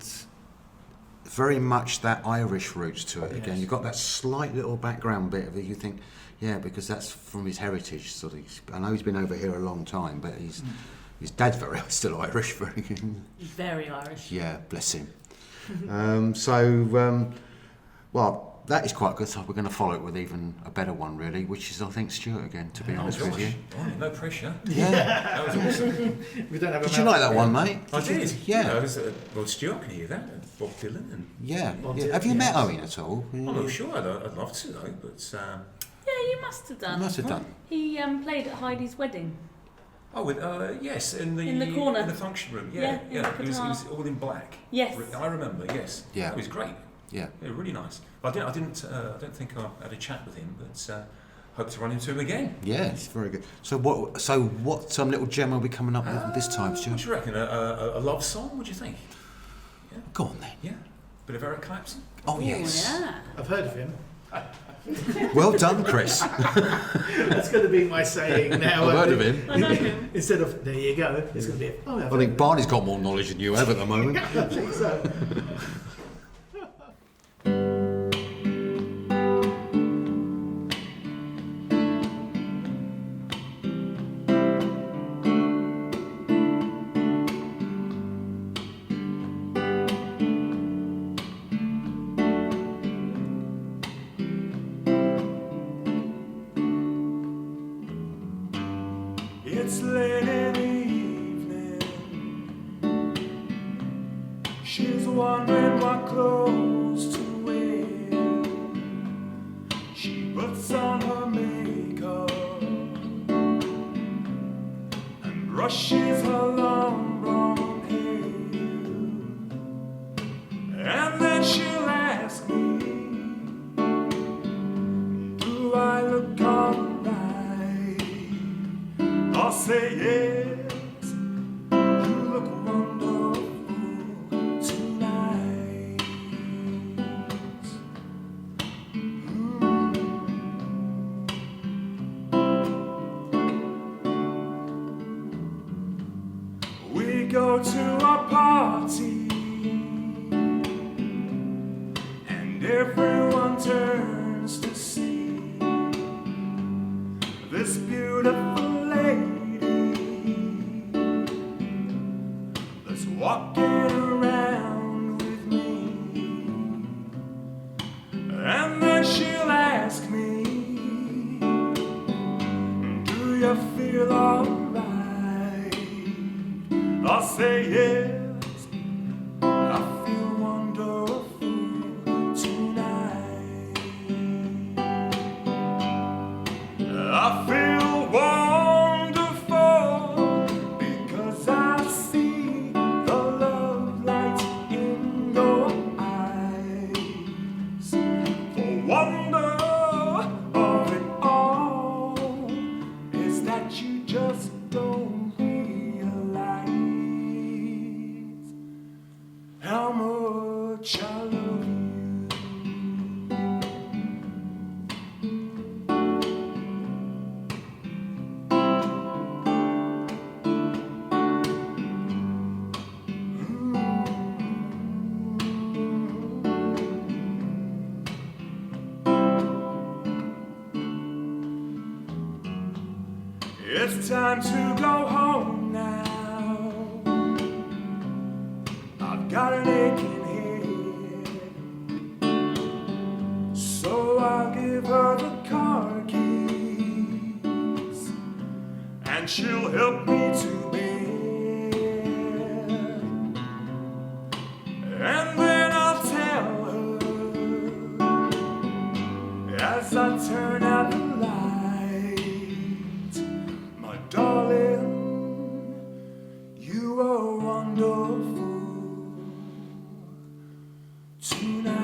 very much that Irish roots to it. Again, Yes. you've got that slight little background bit of it. You think, yeah, because that's from his heritage. Sort of. I know he's been over here a long time, but his dad's still Irish. Very Irish. Yeah, bless him. Well, that is quite good. So we're going to follow it with even a better one, really, which is, I think, Stuart again. To be honest with you. Blimey, no pressure. Yeah. That was awesome. We don't have a Did you mouth like that organ. one, mate? I did. Yeah. It was, Rod Stewart, can hear that. And Bob Dylan. And Yeah. Well, Yeah. Have you yes. met Owen at all? I'm not sure. I'd love to though, but Yeah, you must have done. Must have done. He played at Heidi's wedding. yes, in the corner. in the function room. Yeah, Yeah, in the It was guitar. all in black. Yes. I remember. Yes. Yeah. It was great. Yeah. Yeah, really nice. But I don't think I had a chat with him, but hope to run into him again. Yeah, it's very good. So what little gem will be coming up with this time, What Stuart? do you reckon? A love song? What do you think? Go on then. Yeah. Bit of Eric Clapton. Oh yes. Yeah. I've heard of him. Well done, Chris. That's going to be my saying now. I've heard of him. I know him. Instead of there you go, it's going to be. Oh, I've I think Barney's got more knowledge than you have at the moment. I think so. It's late in the evening. She's wondering what clothes to wear. She puts on her makeup and brushes her long blonde hair. And then she'll ask me, do I look alright? I'll say yes, you look wonderful tonight. to a party and everyone turns to see this beautiful lady that's walking around with me, and then she'll ask me, do you feel alright? I'll say yes, I feel wonderful tonight. I feel wonderful because I see the love light in your eyes. The wonder of it all is that you just don't realize how much I love you. It's time to go home now. I've got an aching head, so I'll give her the car keys and she'll help me to bed. And then I'll tell her as I turn out the light, my darling, you are wonderful tonight.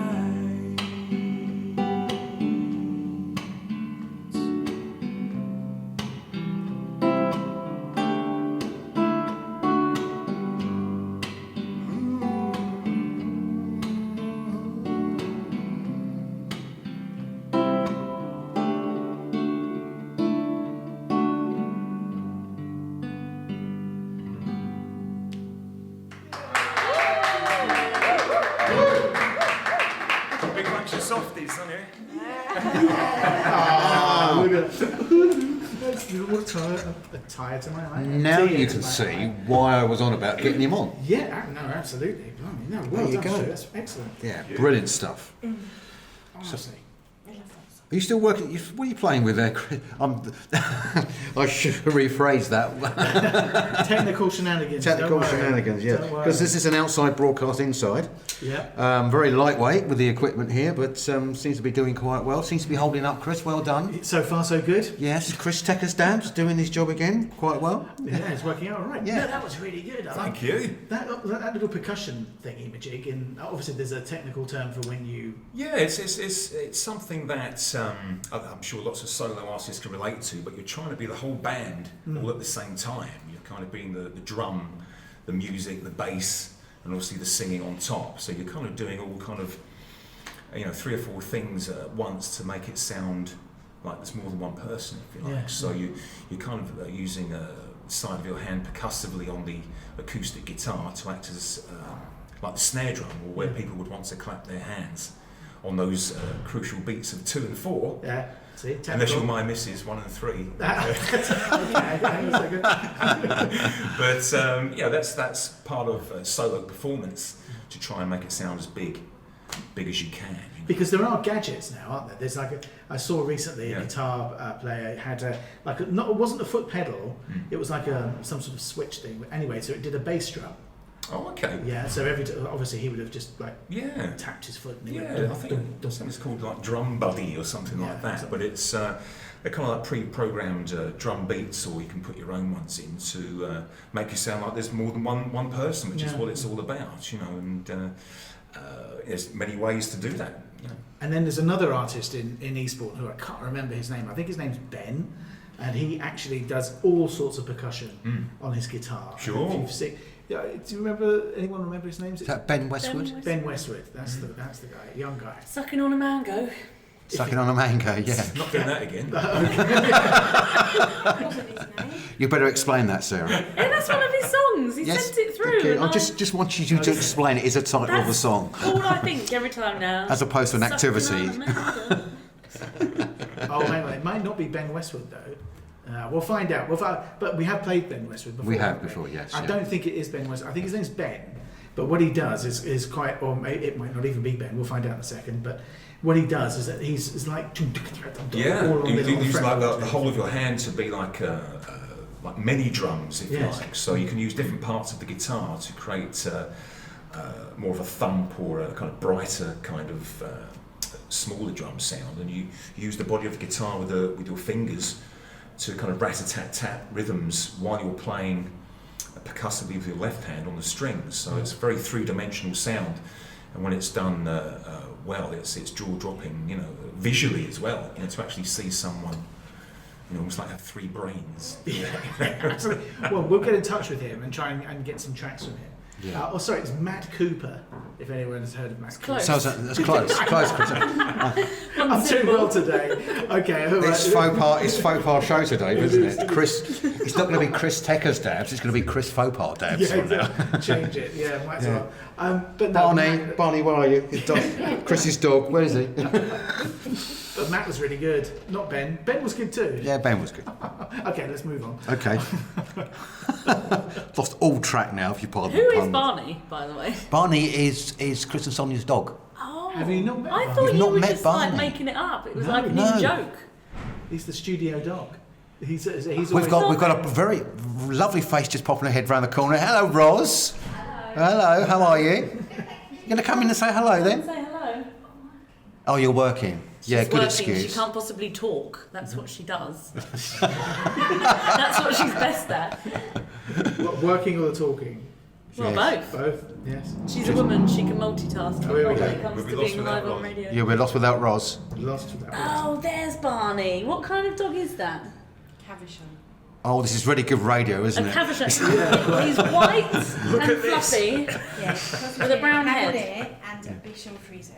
Big bunch of softies on here. Look at that. A tire to my eye. Now Tear you to can my see eye. why I was on about getting him on. Yeah, no, absolutely. Blimey, no, well There you done, go. Stuart. That's excellent. Yeah, brilliant stuff. Honestly. Are you still working? What are you playing with there, Chris? I should rephrase that. Technical shenanigans. Technical don't worry. shenanigans, yeah. Don't worry. Because this is an outside broadcast inside. Yeah. Very lightweight with the equipment here, but seems to be doing quite well. Seems to be holding up, Chris. Well done. So far, so good. Yes, Chris Tekkers Dabbs doing his job again quite well. Yeah, it's working out all right. Yeah. No, that was really good. I Thank like you. that little percussion thingy-majig, and obviously there's a technical term for when you... Yeah, it's something that I'm sure lots of solo artists can relate to, but you're trying to be the whole band all at the same time. You're kind of being the drum, the music, the bass, and obviously the singing on top. So you're kind of doing all kind of, 3 or 4 things at once to make it sound like there's more than one person, if you like. Yeah. So you're kind of using a side of your hand percussively on the acoustic guitar to act as like the snare drum, or where people would want to clap their hands on those crucial beats of 2 and 4. Yeah, see? Unless you're my missus, 1 and 3. Okay, so good. But that's part of solo performance, to try and make it sound as big as you can. Because there are gadgets now, aren't there? There's I saw recently a Yeah. guitar player had it wasn't a foot pedal, it was like some sort of switch thing. Anyway, so it did a bass drum. Oh, okay. Yeah, so obviously he would have just Yeah. tapped his foot and he Yeah, would I think it's called like Drum Buddy or something like that. But it's they're kind of like pre-programmed drum beats, or you can put your own ones in to make you sound like there's more than one person, which is what it's all about, And there's many ways to do that. And then there's another artist in Eastbourne who I can't remember his name. I think his name's Ben, and he actually does all sorts of percussion on his guitar. Sure. And if you've seen, do you remember? Anyone remember his name? Is that Ben Westwood? Ben Westwood. That's the guy, young guy. Sucking on a mango. Sucking on a mango, yeah. Not doing that again. You better explain that, Sarah. Yeah, that's one of his songs. He sent it through. Okay. and I just want you to explain it. Is a title of a song, all I think every time now. as opposed to an Sucking activity. on a mango. Oh, hang on. It might not be Ben Westwood though. We'll find out. But we have played Ben Westwood before. We have haven't before, yes. I yeah. don't think it is Ben Westwood. I think his name's Ben. But what he does is quite, or it might not even be Ben. We'll find out in a second. But what he does is that he's like Yeah, all on you the use like fretboard. the whole of your hand to be like mini drums, if Yes. you like. So you can use different parts of the guitar to create more of a thump or a kind of brighter kind of smaller drum sound. And you use the body of the guitar with your fingers to kind of rat-a-tat-tat rhythms while you're playing percussively with your left hand on the strings. So it's a very three-dimensional sound. And when it's done well, it's jaw-dropping, visually as well. To actually see someone, almost like have three brains. Yeah, absolutely. Well, we'll get in touch with him and try and get some tracks from him. Yeah. Sorry, it's Matt Cooper, if anyone has heard of Matt Cooper. Close. So that's close, Chris. I'm doing well today. Okay, all right. It's faux pas show today, isn't it? Chris, it's not going to be Chris Tekkers Dabbs. It's going to be Chris Faux pas Dabbs Yeah, from now. exactly. Change it. Yeah, might as Yeah. well. But no, Barney, where are you? His dog, Chris's dog. Where is he? But Matt was really good. Not Ben. Ben was good too. Yeah, Ben was good. Okay, let's move on. Okay. Lost all track now, if you pardon Who the is pun. Barney, by the way? Barney is Chris and Sonia's dog. Oh, Have you not met I Barney? thought You've you not were met just Barney? like making it up. It was No, like an no. in joke. He's the studio dog. He's We've always got a very lovely face just popping her head round the corner. Hello, Ros. Hello. How are you? You going to come in and say hello then? Say hello. Oh, you're working. Yeah, She's good working. excuse. She can't possibly talk. That's what she does. That's what she's best at. What, working or talking? Well, Yes. both. Both. Yes. She's a woman. She can multitask. Oh, here we when go. it comes We'll be to lost being without live on Ros. radio. Yeah, we're lost without Ros. Lost without. Oh, there's Barney. What kind of dog is that? Caversham. Oh, this is really good radio, isn't A it? Caversham. He's white and at this. fluffy. Yes. With a brown head. And a Bichon Frise.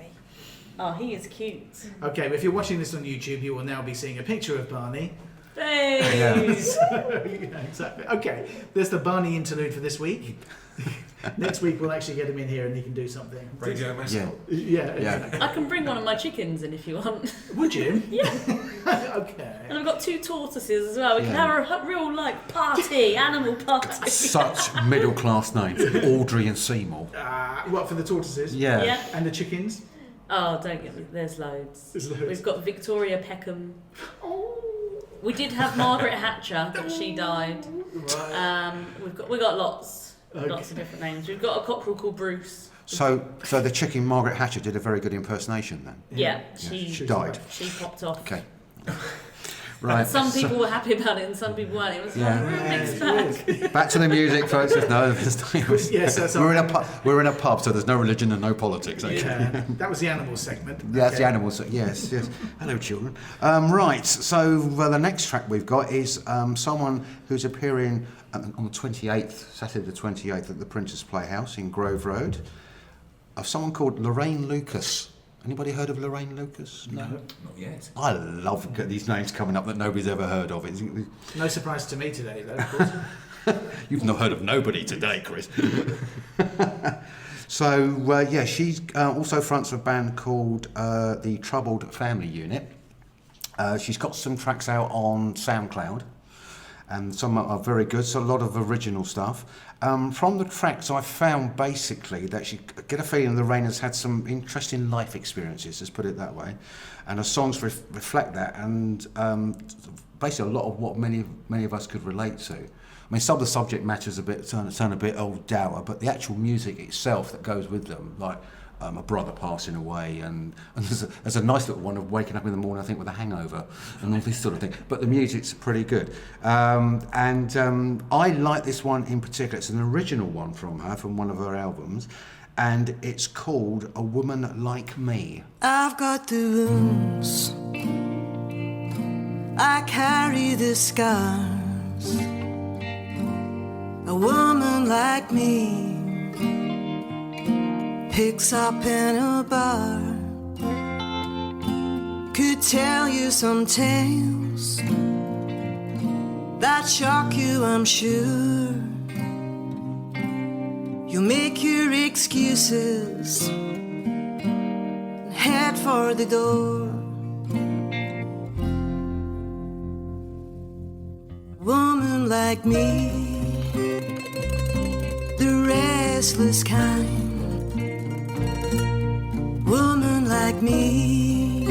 Oh, he is cute. Okay, but if you're watching this on YouTube, you will now be seeing a picture of Barney. Hey. Yeah. Yeah, exactly. Okay, there's the Barney interlude for this week. Next week we'll actually get him in here and he can do something. Radio mascot. Yeah. Yeah. Exactly. I can bring one of my chickens in if you want. Would you? Yeah. Okay. And I've got 2 tortoises as well. We can Yeah. have a real party, animal party. Such middle class names. Audrey and Seymour. What for the tortoises? Yeah. Yeah. And the chickens? Oh, don't get me. There's loads. There's loads. We've got Victoria Peckham. We did have Margaret Hatcher, but she died. Right. We got lots Okay. of different names. We've got a cockerel called Bruce. So the chicken Margaret Hatcher did a very good impersonation then. Yeah, She she died. popped off. Okay. Right. Some so- people were happy about it and some people weren't. It was Yeah. like a mixed bag. Back to the music, folks. Yes, that's we're in a pub. We're in a pub, so there's no religion and no politics. Okay. Yeah, that was the animal segment. That's the Okay. animals. Yes. Hello, children. Right. So the next track we've got is someone who's appearing on the 28th, Saturday the 28th, at the Printers Playhouse in Grove Road. Of someone called Lorraine Lucas. Anybody heard of Lorraine Lucas? No. Not yet. I love these names coming up that nobody's ever heard of. No surprise to me today, though, of course. You've not heard of nobody today, Chris. So, she's also fronts a band called the Troubled Family Unit. She's got some tracks out on SoundCloud, and some are very good, so a lot of original stuff. From the tracks, I found basically that she get a feeling Lorraine has had some interesting life experiences, let's put it that way, and her songs reflect that, and basically a lot of what many of us could relate to. I mean, some of the subject matters turn a bit old dour, but the actual music itself that goes with them, like a brother passing away, and there's a nice little one of waking up in the morning, I think, with a hangover, and all this sort of thing. But the music's pretty good. I like this one in particular. It's an original one from her, from one of her albums, and it's called A Woman Like Me. I've got the wounds, I carry the scars. A woman like me picks up in a bar, could tell you some tales that shock you, I'm sure. You make your excuses and head for the door. Woman like me, the restless kind. Woman like me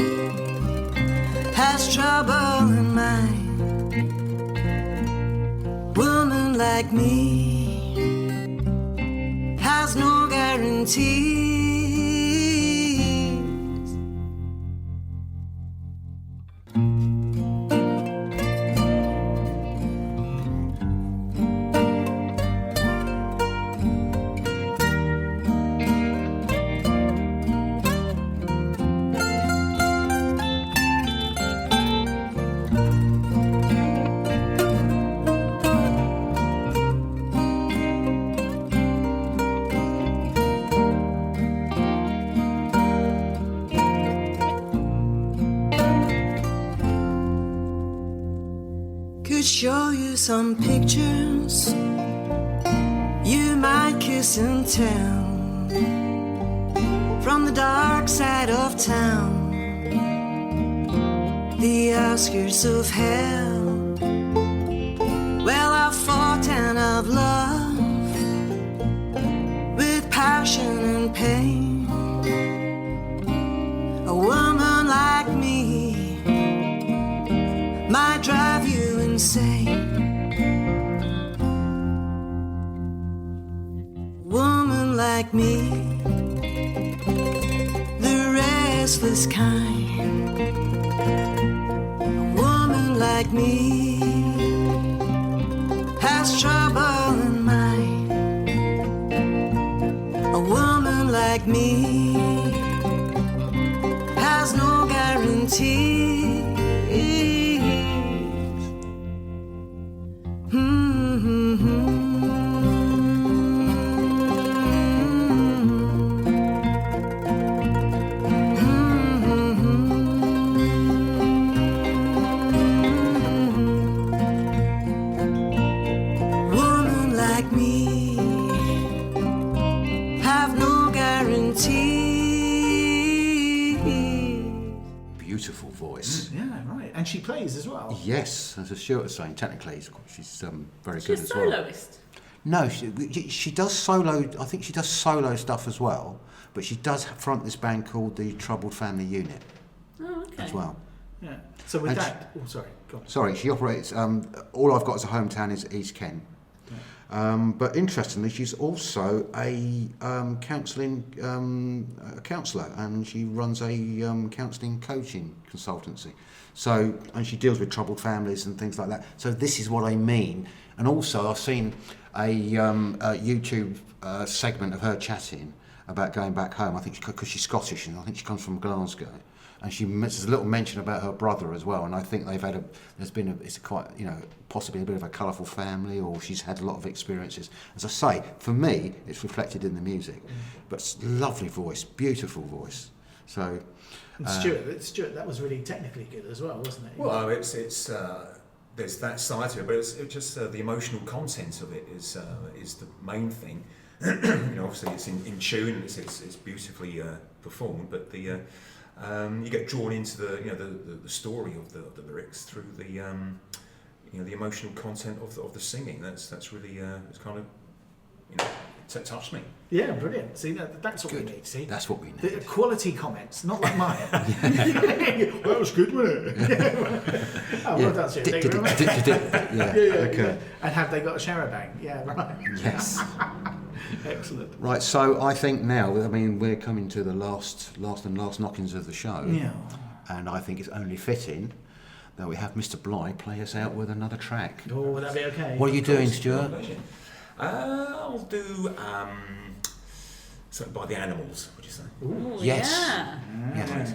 has trouble in mind. Woman like me has no guarantees. Show you some pictures you might kiss and tell from the dark side of town, the outskirts of hell. Well, I've fought and I've loved with passion and pain. A woman like me might drive you insane. Woman like me, the restless kind. A woman like me has trouble in mind. A woman like me has no guarantee. Beautiful voice. Yeah, right. And she plays as well. Yes, as Stuart was saying, technically she's very She's good as well. soloist. No, she does solo. I think she does solo stuff as well, but she does front this band called the Troubled Family Unit Oh, okay. as well. Yeah. So with And that, oh sorry, go on. Sorry, she operates. All I've got as a hometown is East Kent. But interestingly, she's also a counsellor, and she runs a counselling coaching consultancy. So, and she deals with troubled families and things like that. So this is what I mean. And also, I've seen a YouTube segment of her chatting about going back home. I think because she's Scottish, and I think she comes from Glasgow. And there's a little mention about her brother as well, and I think it's quite, possibly a bit of a colourful family, or she's had a lot of experiences. As I say, for me, it's reflected in the music, but it's lovely voice, beautiful voice. So, And Stuart, that was really technically good as well, wasn't it? Well, it's there's that side to it, but it's just the emotional content of it is the main thing. Obviously it's in tune, and it's beautifully performed, but the you get drawn into the story of the lyrics through the the emotional content of the singing. That's really it's kind of it touched me. Yeah, brilliant. See, that's what Good. we need. See, That's what we need. the quality comments, not like mine. That was good, wasn't it? Oh, well done, Stuart. Thank you very much. Yeah, okay. And have they got a shower bang? Yeah, right. Yes. Excellent. Right, so I think now, we're coming to the last knockings of the show. Yeah. And I think it's only fitting that we have Mr. Bligh play us out with another track. Oh, would that be okay? What are you doing, Stuart? I'll do something by the Animals. Would you say? Ooh, Yes. Yeah. Yeah.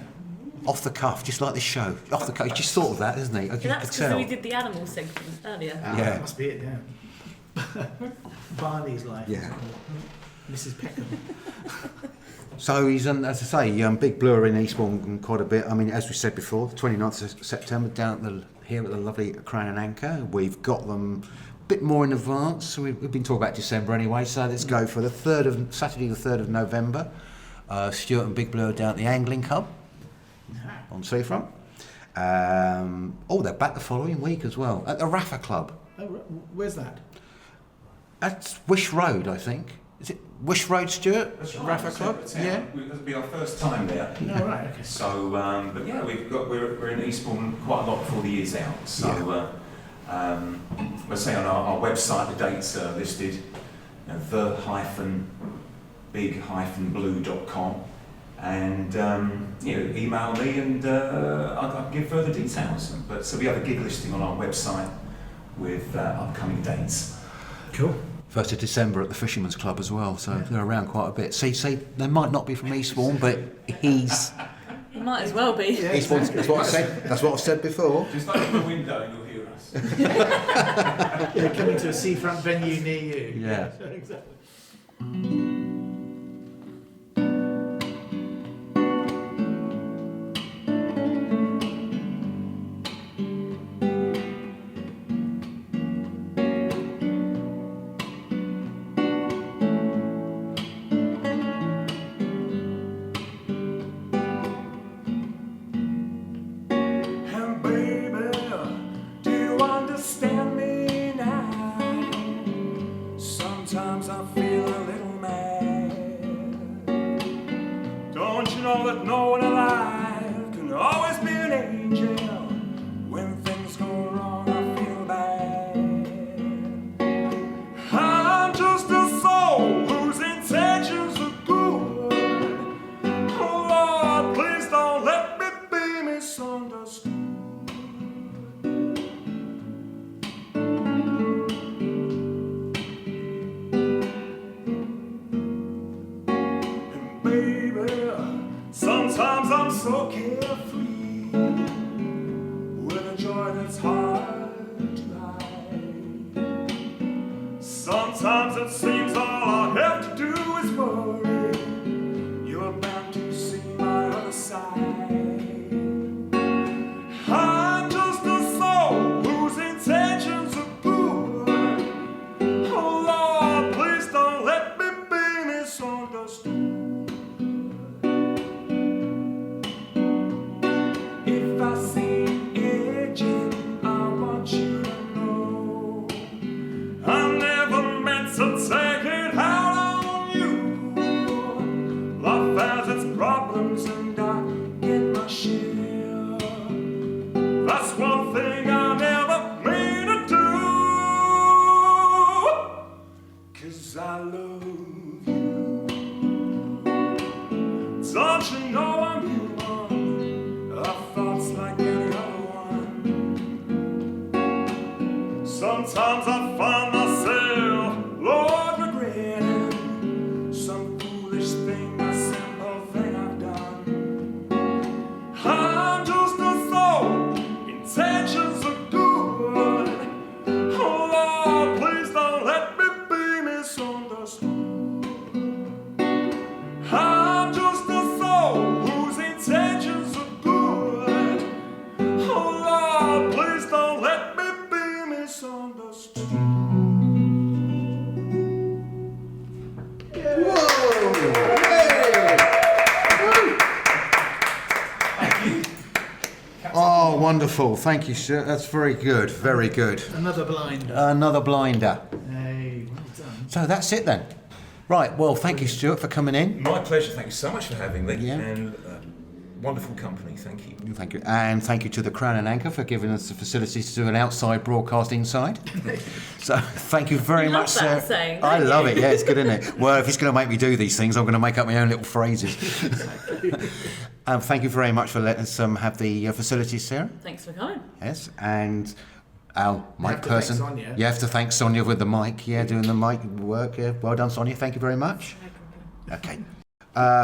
Off the cuff, just like this show. Off the cuff, he just thought of that, isn't he? You So could that's tell. because we did the animal segment earlier. Ah, Yeah. That must be it, yeah. Barney's life. Yeah. Mrs. Peckham. So he's, as I say, Big Blue are in Eastbourne quite a bit. I mean, as we said before, the 29th of September down here at the lovely Crown and Anchor. We've got them a bit more in advance. So we've been talking about December anyway. So let's go for the Saturday the 3rd of November. Stuart and Big Blue are down at the Angling Club on Seafront. They're back the following week as well at the Raffa Club. Oh, where's that? At Wish Road, I think. Is it Wish Road, Stuart? That's right. Raffa Club? Yeah. It'll be our first time there. Oh, right, okay. So, but yeah, we're in Eastbourne quite a lot before the year's out. So, let's say on our website the dates are listed. the-big-blue.com, and email me and I can give further details. But so we have a gig listing on our website with upcoming dates. Cool. 1st of December at the Fisherman's Club as well, so they're around quite a bit. See, they might not be from Eastbourne, but he's... It might as well be. Yeah, Eastbourne, that's what I said. That's what I said before. Just open the window and you'll hear us. Yeah, coming to a seafront venue near you. Yeah. Exactly. And baby, do you understand me now? Sometimes I feel a little mad. Don't you know that no one alive can always be an angel? When things go wrong, I feel bad. I'm just a soul whose intentions are good. Oh Lord, please don't let me be misunderstood. And baby, sometimes I'm so carefree with a joy that's hard to hide. Sometimes it seems all I have to do is worry. You're about to see my other side. I'm just a soul whose intentions are good. Oh Lord, please don't let me be misunderstood. If I seem edgy, I want you to know I never meant to take it out on you. Life has its problems and I get my share. That's one thing I never mean to do. 'Cause I love you. Don't you know I'm human? I've thoughts like any other one. Sometimes I find myself, Lord, regretting some foolish thing, a simple thing I've done. I'm just a soul, intentions are good. Oh Lord, please don't let me be misunderstood. I'm just a soul whose intentions are good. Oh Lord, please don't let me be misunderstood. Oh, wonderful. Thank you, sir. That's very good. Very good. Another blind. Another blinder. Hey, well done. So that's it then. Right, well, thank you, Stuart, for coming in. My pleasure. Thank you so much for having me. Yeah. And wonderful company. Thank you. Thank you. And thank you to the Crown and Anchor for giving us the facilities to do an outside broadcast inside. So thank you very You love much, that sir. saying, I don't love you? it. Yeah, it's good, isn't it? Well, if it's going to make me do these things, I'm going to make up my own little phrases. Thank you very much for letting us have the facilities, Sarah. Thanks for coming. Yes, and our mic have to thank person. Sonia. You have to thank Sonia with the mic. Yeah, doing the mic work. Yeah, well done, Sonia. Thank you very much. Okay.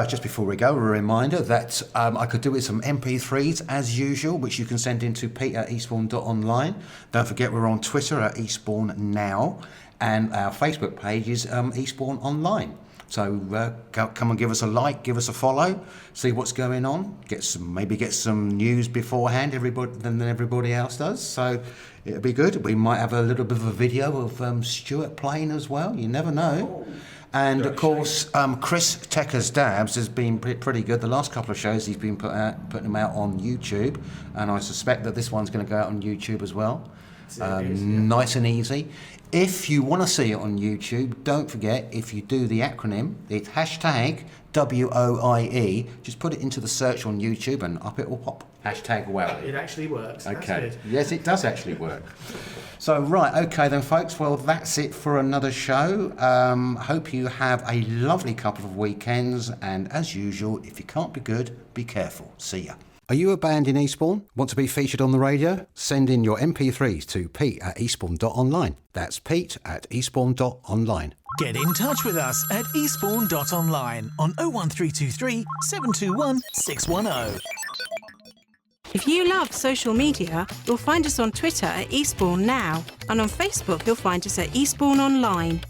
Just before we go, a reminder that I could do with some MP3s as usual, which you can send into Eastbourne.online. Don't forget we're on Twitter at Eastbourne Now, and our Facebook page is Eastbourne.online. So come and give us a like, give us a follow, see what's going on, get some news beforehand than everybody else does. So it'll be good. We might have a little bit of a video of Stuart playing as well. You never know. And of course, Chris Tekkers Dabbs has been pretty good. The last couple of shows he's been putting them out on YouTube, and I suspect that this one's going to go out on YouTube as well. Nice and easy. If you want to see it on YouTube, don't forget, if you do the acronym, it's hashtag WOIE. Just put it into the search on YouTube and up it will pop. Hashtag WOW. It actually works. Okay. That's good. Yes, it does actually work. So, right, okay then, folks. Well, that's it for another show. Hope you have a lovely couple of weekends. And as usual, if you can't be good, be careful. See ya. Are you a band in Eastbourne? Want to be featured on the radio? Send in your MP3s to Pete@Eastbourne.online. That's Pete@Eastbourne.online. Get in touch with us at Eastbourne.online on 01323 721 610. If you love social media, you'll find us on Twitter at Eastbourne Now, and on Facebook you'll find us at Eastbourne.online.